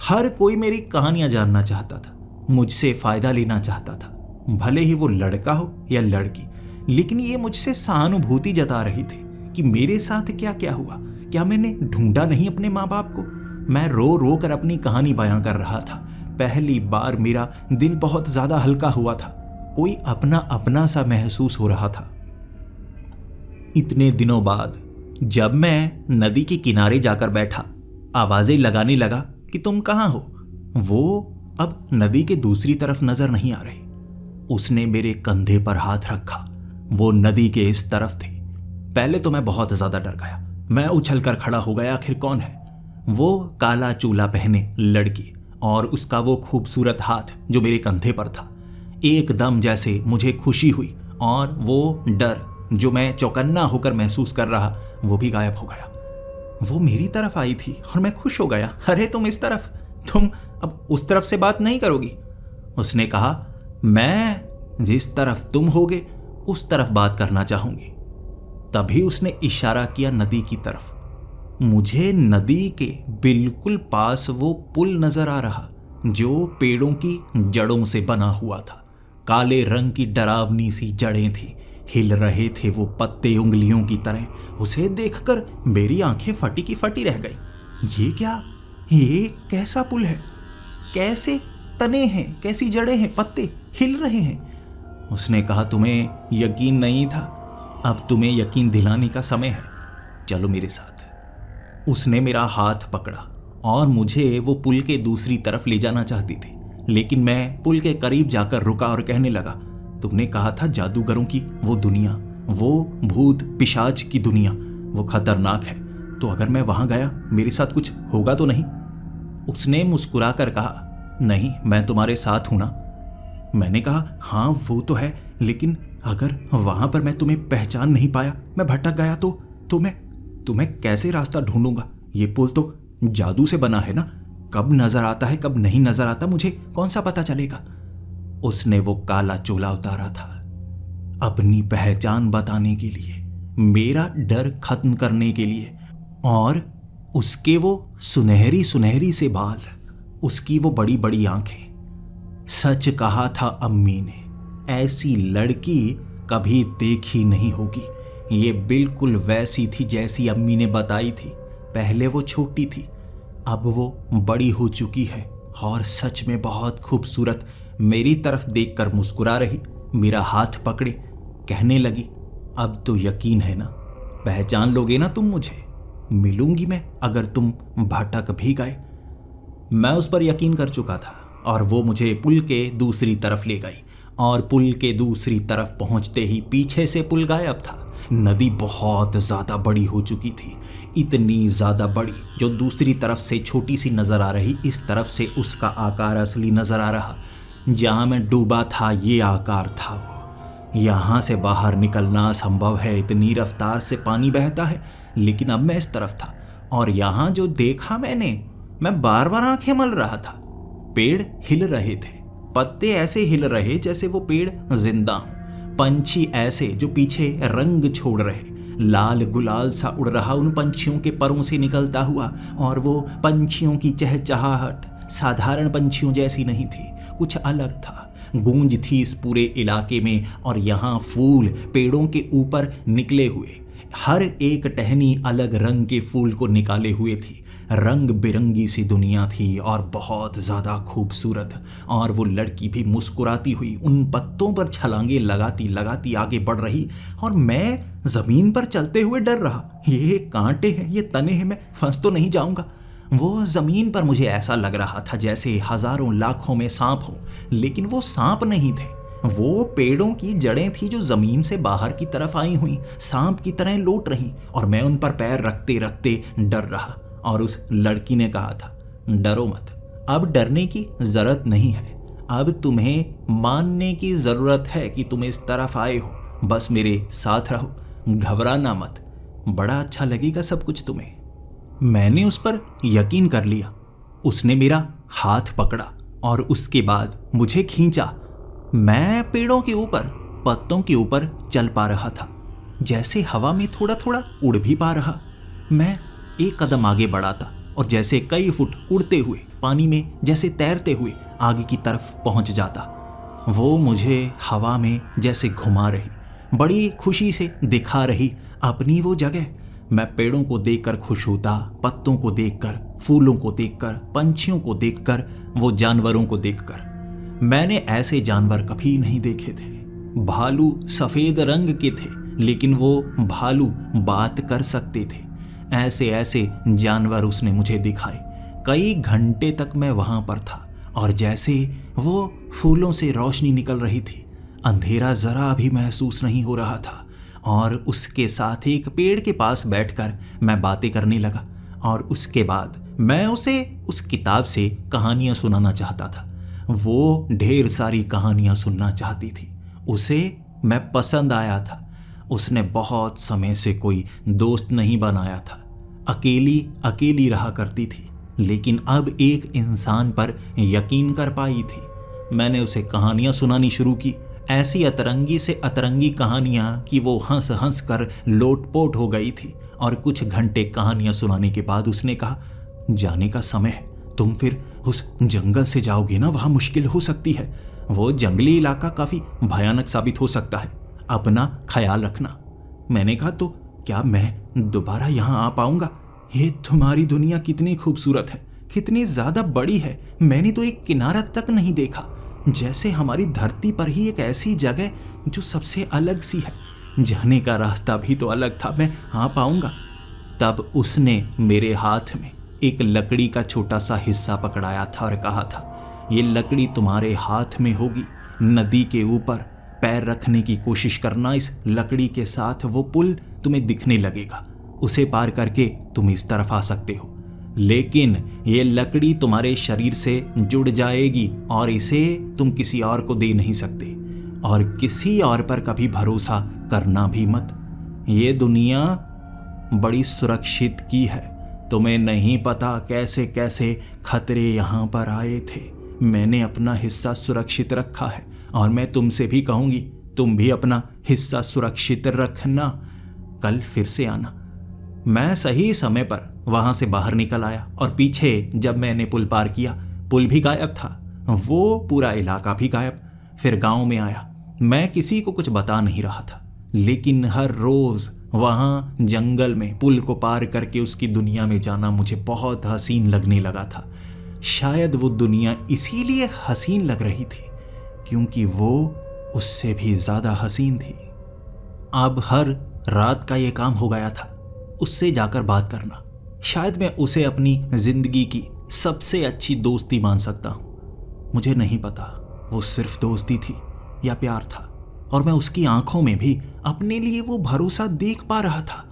हर कोई मेरी कहानियां जानना चाहता था, मुझसे फ़ायदा लेना चाहता था, भले ही वो लड़का हो या लड़की। लेकिन ये मुझसे सहानुभूति जता रही थी कि मेरे साथ क्या क्या हुआ। क्या मैंने ढूंढा नहीं अपने माँ बाप को? मैं रो रो कर अपनी कहानी बयां कर रहा था। पहली बार मेरा दिल बहुत ज्यादा हल्का हुआ था। कोई अपना अपना सा महसूस हो रहा था। इतने दिनों बाद जब मैं नदी के किनारे जाकर बैठा, आवाजें लगाने लगा कि तुम कहाँ हो, वो अब नदी के दूसरी तरफ नजर नहीं आ रही। उसने मेरे कंधे पर हाथ रखा। वो नदी के इस तरफ थी। पहले तो मैं बहुत ज्यादा डर गया। मैं उछलकर खड़ा हो गया। आखिर कौन है? वो काला चोला पहने लड़की और उसका वो खूबसूरत हाथ जो मेरे कंधे पर था। एकदम जैसे मुझे खुशी हुई और वो डर जो मैं चौकन्ना होकर महसूस कर रहा, वो भी गायब हो गया। वो मेरी तरफ आई थी और मैं खुश हो गया। अरे तुम इस तरफ, तुम अब उस तरफ से बात नहीं करोगी? उसने कहा, मैं जिस तरफ तुम होगे उस तरफ बात करना चाहूंगी। तभी उसने इशारा किया नदी की तरफ। मुझे नदी के बिल्कुल पास वो पुल नजर आ रहा जो पेड़ों की जड़ों से बना हुआ था। काले रंग की डरावनी सी जड़ें थी, हिल रहे थे वो पत्ते उंगलियों की तरह। उसे देखकर मेरी आंखें फटी की फटी रह गई। ये क्या, ये कैसा पुल है? कैसे तने हैं, कैसी जड़ें हैं, पत्ते हिल रहे हैं। उसने कहा, तुम्हें यकीन नहीं था, अब तुम्हें यकीन दिलाने का समय है, चलो मेरे साथ। उसने मेरा हाथ पकड़ा और मुझे वो पुल के दूसरी तरफ ले जाना चाहती थी, लेकिन मैं पुल के करीब जाकर रुका और कहने लगा, तुमने कहा था जादूगरों की वो दुनिया, वो भूत पिशाच की दुनिया, वो खतरनाक है, तो अगर मैं वहां गया मेरे साथ कुछ होगा तो नहीं? उसने मुस्कुराकर कहा, नहीं, मैं तुम्हारे साथ हूं ना। मैंने कहा, हाँ वो तो है, लेकिन अगर वहां पर मैं तुम्हें पहचान नहीं पाया, मैं भटक गया तो मैं कैसे रास्ता ढूंढूंगा? ये पुल तो जादू से बना है ना, कब नजर आता है कब नहीं नजर आता, मुझे कौन सा पता चलेगा? उसने वो काला चोला उतारा था अपनी पहचान बताने के लिए, मेरा डर खत्म करने के लिए। और उसके वो सुनहरी सुनहरी से बाल, उसकी वो बड़ी बड़ी आंखें। सच कहा था अम्मी ने, ऐसी लड़की कभी देखी नहीं होगी। ये बिल्कुल वैसी थी जैसी अम्मी ने बताई थी। पहले वो छोटी थी, अब वो बड़ी हो चुकी है और सच में बहुत खूबसूरत। मेरी तरफ देखकर मुस्कुरा रही, मेरा हाथ पकड़े कहने लगी, अब तो यकीन है ना, पहचान लोगे ना तुम मुझे? मिलूंगी मैं अगर तुम भटक भी गए। मैं उस पर यकीन कर चुका था और वो मुझे पुल के दूसरी तरफ ले गई। और पुल के दूसरी तरफ पहुंचते ही पीछे से पुल गायब था। नदी बहुत ज्यादा बड़ी हो चुकी थी, इतनी ज्यादा बड़ी जो दूसरी तरफ से छोटी सी नजर आ रही, इस तरफ से उसका आकार असली नजर आ रहा। जहां मैं डूबा था ये आकार था वो। यहां से बाहर निकलना असंभव है, इतनी रफ्तार से पानी बहता है। लेकिन अब मैं इस तरफ था और यहां जो देखा मैं बार बार आंखें मल रहा था। पेड़ हिल रहे थे, पत्ते ऐसे हिल रहे जैसे वो पेड़ जिंदा हों। पंछी ऐसे जो पीछे रंग छोड़ रहे, लाल गुलाल सा उड़ रहा उन पंछियों के परों से निकलता हुआ। और वो पंछियों की चहचहाहट साधारण पंछियों जैसी नहीं थी, कुछ अलग था। गूंज थी इस पूरे इलाके में। और यहाँ फूल पेड़ों के ऊपर निकले हुए, हर एक टहनी अलग रंग के फूल को निकाले हुए थी। रंग बिरंगी सी दुनिया थी और बहुत ज़्यादा खूबसूरत। और वो लड़की भी मुस्कुराती हुई उन पत्तों पर छलांगे लगाती लगाती आगे बढ़ रही। और मैं ज़मीन पर चलते हुए डर रहा, ये कांटे हैं, ये तने हैं, मैं फंस तो नहीं जाऊंगा? वो ज़मीन पर मुझे ऐसा लग रहा था जैसे हज़ारों लाखों में सांप हो, लेकिन वो सांप नहीं थे। वो पेड़ों की जड़ें थी जो जमीन से बाहर की तरफ आई हुई सांप की तरह लौट रही। और मैं उन पर पैर रखते रखते डर रहा। और उस लड़की ने कहा था, डरो मत, अब डरने की जरूरत नहीं है, अब तुम्हें मानने की जरूरत है कि तुम इस तरफ आए हो, बस मेरे साथ रहो, घबराना मत, बड़ा अच्छा लगेगा सब कुछ तुम्हें। मैंने उस पर यकीन कर लिया। उसने मेरा हाथ पकड़ा और उसके बाद मुझे खींचा। मैं पेड़ों के ऊपर, पत्तों के ऊपर चल पा रहा था, जैसे हवा में थोड़ा थोड़ा उड़ भी पा रहा। मैं एक कदम आगे बढ़ा था और जैसे कई फुट उड़ते हुए पानी में जैसे तैरते हुए आगे की तरफ पहुंच जाता। वो मुझे हवा में जैसे घुमा रही, बड़ी खुशी से दिखा रही अपनी वो जगह। मैं पेड़ों को देखकर खुश होता, पत्तों को देखकर, फूलों को देखकर, पंछियों को देखकर, वो जानवरों को देखकर। मैंने ऐसे जानवर कभी नहीं देखे थे। भालू सफेद रंग के थे, लेकिन वो भालू बात कर सकते थे। ऐसे ऐसे जानवर उसने मुझे दिखाए। कई घंटे तक मैं वहां पर था, और जैसे वो फूलों से रोशनी निकल रही थी, अंधेरा जरा भी महसूस नहीं हो रहा था। और उसके साथ एक पेड़ के पास बैठकर मैं बातें करने लगा, और उसके बाद मैं उसे उस किताब से कहानियां सुनाना चाहता था। वो ढेर सारी कहानियां सुनना चाहती थी। उसे मैं पसंद आया था। उसने बहुत समय से कोई दोस्त नहीं बनाया था, अकेली अकेली रहा करती थी, लेकिन अब एक इंसान पर यकीन कर पाई थी। मैंने उसे कहानियां सुनानी शुरू की, ऐसी अतरंगी से अतरंगी कहानियां कि वो हंस हंस कर लोटपोट हो गई थी। और कुछ घंटे कहानियां सुनाने के बाद उसने कहा, जाने का समय है, तुम फिर उस जंगल से जाओगे ना, वहां मुश्किल हो सकती है। वो जंगली इलाका काफी भयानक साबित हो सकता है, अपना ख्याल रखना। मैंने कहा, तो क्या मैं दोबारा यहाँ आ पाऊंगा? ये तुम्हारी दुनिया कितनी खूबसूरत है, कितनी ज्यादा बड़ी है। मैंने तो एक किनारा तक नहीं देखा। जैसे हमारी धरती पर ही एक ऐसी जगह जो सबसे अलग सी है। जाने का रास्ता भी तो अलग था, मैं आ पाऊंगा? तब उसने मेरे हाथ में एक लकड़ी का छोटा सा हिस्सा पकड़ाया था और कहा था, ये लकड़ी तुम्हारे हाथ में होगी। नदी के ऊपर पैर रखने की कोशिश करना, इस लकड़ी के साथ वो पुल तुम्हें दिखने लगेगा। उसे पार करके तुम इस तरफ आ सकते हो, लेकिन ये लकड़ी तुम्हारे शरीर से जुड़ जाएगी और इसे तुम किसी और को दे नहीं सकते। और किसी और पर कभी भरोसा करना भी मत। ये दुनिया बड़ी सुरक्षित की है। तुम्हें नहीं पता कैसे कैसे खतरे यहाँ पर आए थे। मैंने अपना हिस्सा सुरक्षित रखा है, और मैं तुमसे भी कहूँगी, तुम भी अपना हिस्सा सुरक्षित रखना। कल फिर से आना। मैं सही समय पर वहां से बाहर निकल आया, और पीछे जब मैंने पुल पार किया, पुल भी गायब था, वो पूरा इलाका भी गायब। फिर गांव में आया। मैं किसी को कुछ बता नहीं रहा था, लेकिन हर रोज वहां जंगल में पुल को पार करके उसकी दुनिया में जाना मुझे बहुत हसीन लगने लगा था। शायद वो दुनिया इसीलिए हसीन लग रही थी क्योंकि वो उससे भी ज्यादा हसीन थी। अब हर रात का ये काम हो गया था, उससे जाकर बात करना। शायद मैं उसे अपनी जिंदगी की सबसे अच्छी दोस्ती मान सकता हूं। मुझे नहीं पता वो सिर्फ दोस्ती थी या प्यार था, और मैं उसकी आंखों में भी अपने लिए वो भरोसा देख पा रहा था।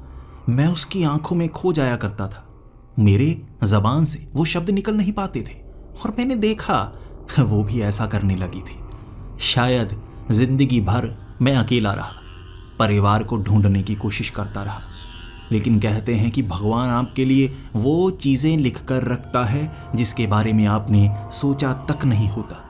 मैं उसकी आंखों में खो जाया करता था। मेरे जबान से वो शब्द निकल नहीं पाते थे, और मैंने देखा वो भी ऐसा करने लगी थी। शायद जिंदगी भर मैं अकेला रहा, परिवार को ढूंढने की कोशिश करता रहा, लेकिन कहते हैं कि भगवान आपके लिए वो चीज़ें लिख कर रखता है जिसके बारे में आपने सोचा तक नहीं होता।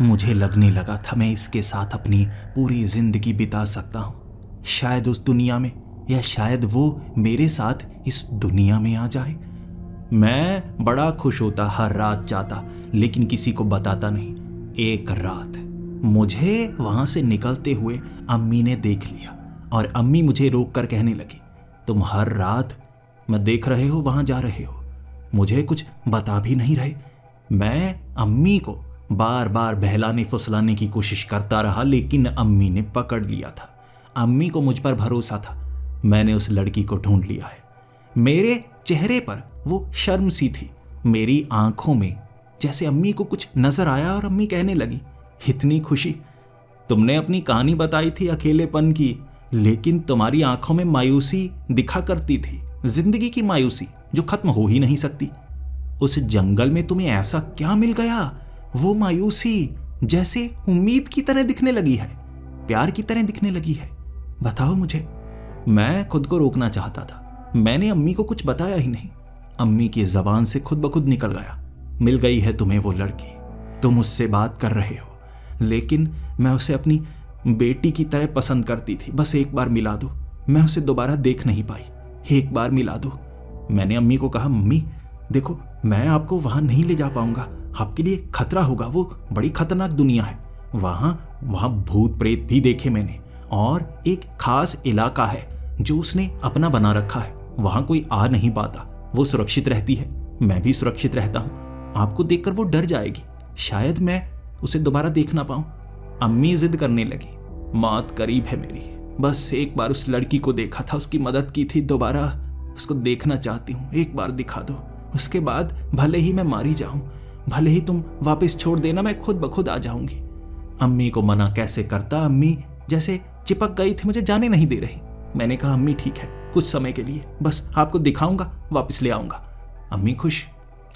मुझे लगने लगा था मैं इसके साथ अपनी पूरी जिंदगी बिता सकता हूँ, शायद उस दुनिया में, या शायद वो मेरे साथ इस दुनिया में आ जाए। मैं बड़ा खुश होता, हर रात जाता, लेकिन किसी को बताता नहीं। एक रात मुझे वहां से निकलते हुए अम्मी ने देख लिया, और अम्मी मुझे रोक कर कहने लगी, तुम हर रात मैं देख रहे हो वहां जा रहे हो, मुझे कुछ बता भी नहीं रहे। मैं अम्मी को बार बार बहलाने फुसलाने की कोशिश करता रहा, लेकिन अम्मी ने पकड़ लिया था। अम्मी को मुझ पर भरोसा था। मैंने उस लड़की को ढूंढ लिया है। मेरे चेहरे पर वो शर्म सी थी, मेरी आंखों में जैसे अम्मी को कुछ नजर आया, और अम्मी कहने लगी, इतनी खुशी? तुमने अपनी कहानी बताई थी अकेलेपन की, लेकिन तुम्हारी आंखों में मायूसी दिखा करती थी, जिंदगी की मायूसी जो खत्म हो ही नहीं सकती। उस जंगल में तुम्हें ऐसा क्या मिल गया? वो मायूसी जैसे उम्मीद की तरह दिखने लगी है, प्यार की तरह दिखने लगी है। बताओ मुझे। मैं खुद को रोकना चाहता था। मैंने अम्मी को कुछ बताया ही नहीं। अम्मी की जबान से खुद ब खुद निकल गया, मिल गई है तुम्हें वो लड़की, तुम उससे बात कर रहे हो, लेकिन मैं उसे अपनी बेटी की तरह पसंद करती थी। बस एक बार मिला दो। मैं उसे दोबारा देख नहीं पाई, एक बार मिला दो। मैंने अम्मी को कहा, मम्मी देखो, मैं आपको वहां नहीं ले जा पाऊंगा, आपके लिए खतरा होगा। वो बड़ी खतरनाक दुनिया है। वहां भूत प्रेत भी देखे मैंने, और एक खास इलाका है जो उसने अपना बना रखा है। वहां कोई आ नहीं पाता, वो सुरक्षित रहती है, मैं भी सुरक्षित रहता हूं। आपको देखकर वो डर जाएगी, शायद मैं उसे दोबारा देख ना पाऊं। अम्मी जिद करने लगी, मौत करीब है मेरी, बस एक बार उस लड़की को देखा था, उसकी मदद की थी, दोबारा उसको देखना चाहती हूँ, एक बार दिखा दो, उसके बाद भले ही मैं मारी जाऊं, भले ही तुम वापस छोड़ देना, मैं खुद ब खुद आ जाऊंगी। अम्मी को मना कैसे करता, अम्मी जैसे चिपक गई थी, मुझे जाने नहीं दे रही। मैंने कहा अम्मी ठीक है, कुछ समय के लिए, बस आपको दिखाऊंगा, वापस ले आऊंगा। अम्मी खुश।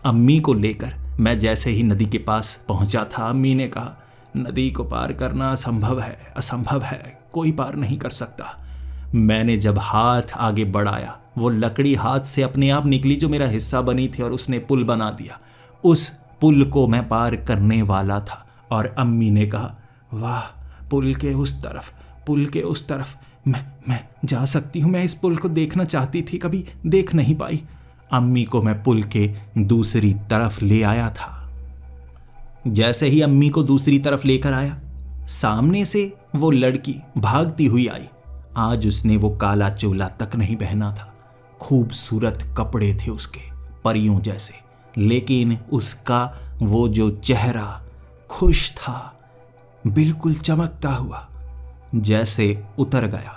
अम्मी को लेकर मैं जैसे ही नदी के पास पहुंचा था, अम्मी ने कहा नदी को पार करना असंभव है, असंभव है, कोई पार नहीं कर सकता। मैंने जब हाथ आगे बढ़ाया, वो लकड़ी हाथ से अपने आप निकली जो मेरा हिस्सा बनी थी और उसने पुल बना दिया। उस पुल को मैं पार करने वाला था और अम्मी ने कहा वाह, पुल के उस तरफ, पुल के उस तरफ मैं जा सकती हूँ, मैं इस पुल को देखना चाहती थी, कभी देख नहीं पाई। अम्मी को मैं पुल के दूसरी तरफ ले आया था। जैसे ही अम्मी को दूसरी तरफ लेकर आया, सामने से वो लड़की भागती हुई आई। आज उसने वो काला चोला तक नहीं पहना था, खूबसूरत कपड़े थे उसके, परियों जैसे, लेकिन उसका वो जो चेहरा खुश था, बिल्कुल चमकता हुआ, जैसे उतर गया।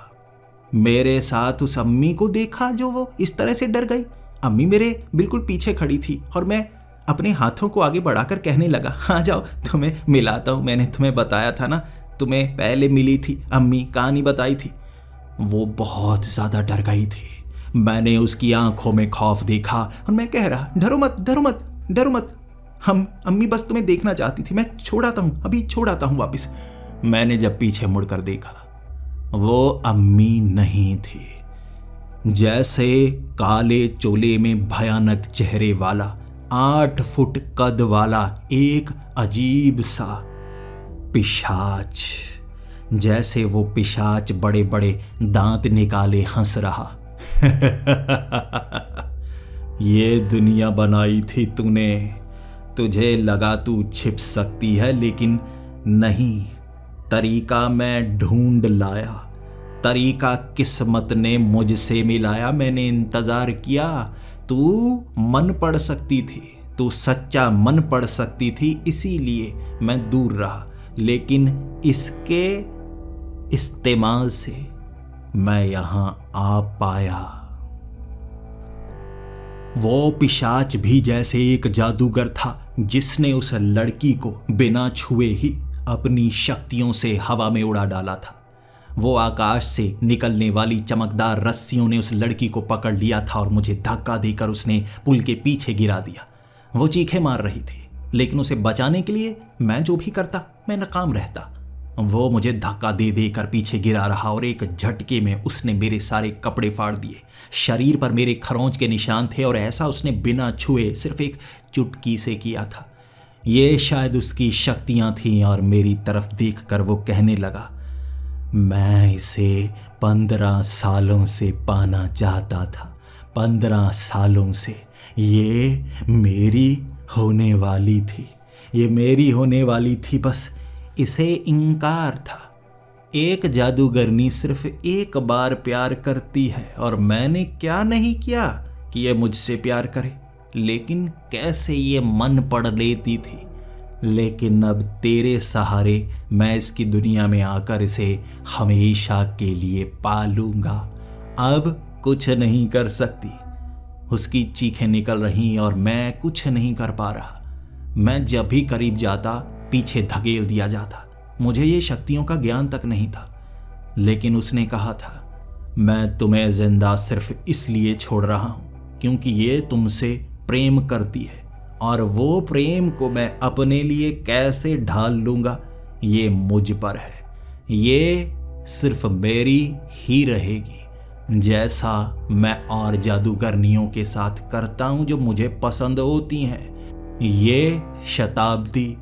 मेरे साथ उस अम्मी को देखा जो वो इस तरह से डर गई। अम्मी मेरे बिल्कुल पीछे खड़ी थी और मैं अपने हाथों को आगे बढ़ाकर कहने लगा, आ जाओ तुम्हें मिलाता हूँ, मैंने तुम्हें बताया था ना, तुम्हें पहले मिली थी, अम्मी कहानी बताई थी। वो बहुत ज़्यादा डर गई थी। मैंने उसकी आंखों में खौफ देखा और मैं कह रहा, डरो मत, डरो मत, डरो मत, हम अम्मी बस तुम्हें देखना चाहती थी, मैं छोड़ आता हूँ, अभी छोड़ आता हूँ वापस। मैंने जब पीछे मुड़कर देखा, वो अम्मी नहीं थी। जैसे काले चोले में भयानक चेहरे वाला 8 फुट कद वाला एक अजीब सा पिशाच, जैसे वो पिशाच बड़े बड़े दांत निकाले हंस रहा। ये दुनिया बनाई थी तूने, तुझे लगा तू छिप सकती है, लेकिन नहीं, तरीका मैं ढूंढ लाया, तरीका किस्मत ने मुझसे मिलाया। मैंने इंतजार किया, तू मन पढ़ सकती थी, तू सच्चा मन पढ़ सकती थी, इसीलिए मैं दूर रहा, लेकिन इसके इस्तेमाल से मैं यहां आ पाया। वो पिशाच भी जैसे एक जादूगर था, जिसने उस लड़की को बिना छुए ही अपनी शक्तियों से हवा में उड़ा डाला था। वो आकाश से निकलने वाली चमकदार रस्सियों ने उस लड़की को पकड़ लिया था और मुझे धक्का देकर उसने पुल के पीछे गिरा दिया। वो चीखें मार रही थी, लेकिन उसे बचाने के लिए मैं जो भी करता, मैं नाकाम रहता। वो मुझे धक्का दे देकर पीछे गिरा रहा और एक झटके में उसने मेरे सारे कपड़े फाड़ दिए। शरीर पर मेरे खरोंच के निशान थे और ऐसा उसने बिना छुए सिर्फ एक चुटकी से किया था। ये शायद उसकी शक्तियां थीं और मेरी तरफ देखकर वो कहने लगा, मैं इसे 15 सालों से पाना चाहता था, 15 सालों से। ये मेरी होने वाली थी, ये मेरी होने वाली थी, बस इसे इनकार था। एक जादूगरनी सिर्फ एक बार प्यार करती है और मैंने क्या नहीं किया कि ये मुझसे प्यार करे, लेकिन कैसे ये मन पढ़ लेती थी। लेकिन अब तेरे सहारे मैं इसकी दुनिया में आकर इसे हमेशा के लिए पालूंगा। अब कुछ नहीं कर सकती। उसकी चीखें निकल रहीं और मैं कुछ नहीं कर पा रहा। मैं जब भी करीब जाता, पीछे धकेल दिया जाता। मुझे ये शक्तियों का ज्ञान तक नहीं था, लेकिन उसने कहा था, मैं तुम्हें जिंदा सिर्फ इसलिए छोड़ रहा हूं क्योंकि ये तुमसे प्रेम करती है, और वो प्रेम को मैं अपने लिए कैसे ढाल लूँगा ये मुझ पर है। ये सिर्फ मेरी ही रहेगी, जैसा मैं और जादूगरनियों के साथ करता हूँ जो मुझे पसंद होती हैं। ये शताब्दी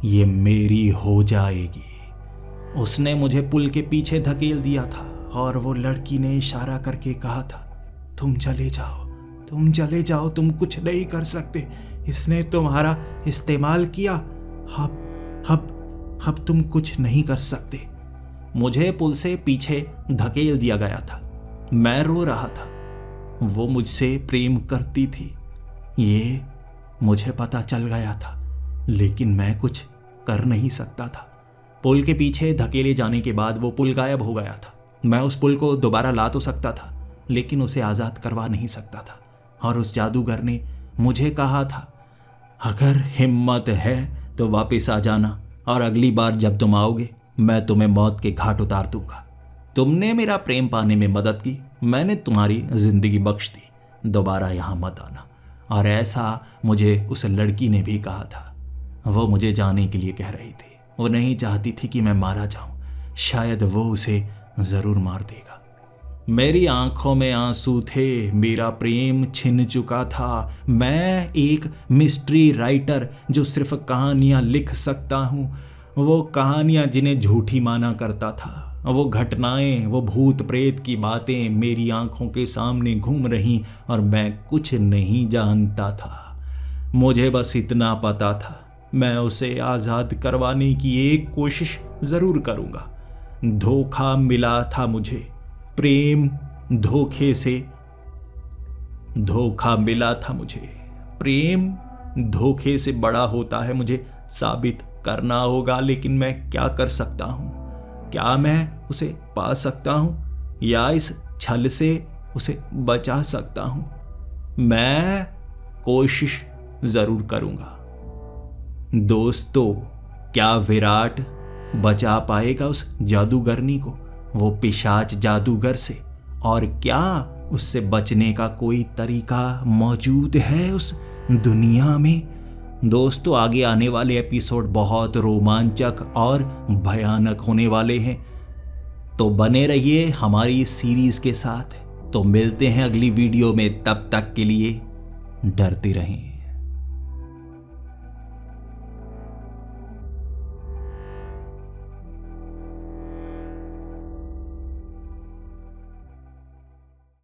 ये मेरी हो जाएगी। उसने मुझे पुल के पीछे धकेल दिया था और वो लड़की ने इशारा करके कहा था, तुम चले जाओ, तुम चले जाओ, तुम कुछ नहीं कर सकते। इसने तुम्हारा इस्तेमाल किया, अब तुम कुछ नहीं कर सकते। मुझे पुल से पीछे धकेल दिया गया था। मैं रो रहा था। वो मुझसे प्रेम करती थी, ये मुझे पता चल गया था, लेकिन मैं कुछ कर नहीं सकता था। पुल के पीछे धकेले जाने के बाद वो पुल गायब हो गया था। मैं उस पुल को दोबारा ला तो सकता था, लेकिन उसे आज़ाद करवा नहीं सकता था। और उस जादूगर ने मुझे कहा था, अगर हिम्मत है तो वापस आ जाना, और अगली बार जब तुम आओगे मैं तुम्हें मौत के घाट उतार दूंगा। तुमने मेरा प्रेम पाने में मदद की, मैंने तुम्हारी जिंदगी बख्श दी, दोबारा यहाँ मत आना। और ऐसा मुझे उस लड़की ने भी कहा था। वो मुझे जाने के लिए कह रही थी, वो नहीं चाहती थी कि मैं मारा जाऊं। शायद वो उसे ज़रूर मार देगा। मेरी आंखों में आंसू थे, मेरा प्रेम छिन चुका था। मैं एक मिस्ट्री राइटर जो सिर्फ कहानियाँ लिख सकता हूँ, वो कहानियाँ जिन्हें झूठी माना करता था। वो घटनाएं, वो भूत प्रेत की बातें मेरी आंखों के सामने घूम रहीं और मैं कुछ नहीं जानता था। मुझे बस इतना पता था, मैं उसे आज़ाद करवाने की एक कोशिश ज़रूर करूँगा। धोखा मिला था मुझे, प्रेम धोखे से धोखा मिला था मुझे। प्रेम धोखे से बड़ा होता है, मुझे साबित करना होगा। लेकिन मैं क्या कर सकता हूँ? क्या मैं उसे पा सकता हूँ या इस छल से उसे बचा सकता हूँ? मैं कोशिश ज़रूर करूँगा। दोस्तों, क्या विराट बचा पाएगा उस जादूगरनी को, वो पिशाच जादूगर से? और क्या उससे बचने का कोई तरीका मौजूद है उस दुनिया में? दोस्तों, आगे आने वाले एपिसोड बहुत रोमांचक और भयानक होने वाले हैं, तो बने रहिए हमारी इस सीरीज के साथ। तो मिलते हैं अगली वीडियो में, तब तक के लिए डरते रहें।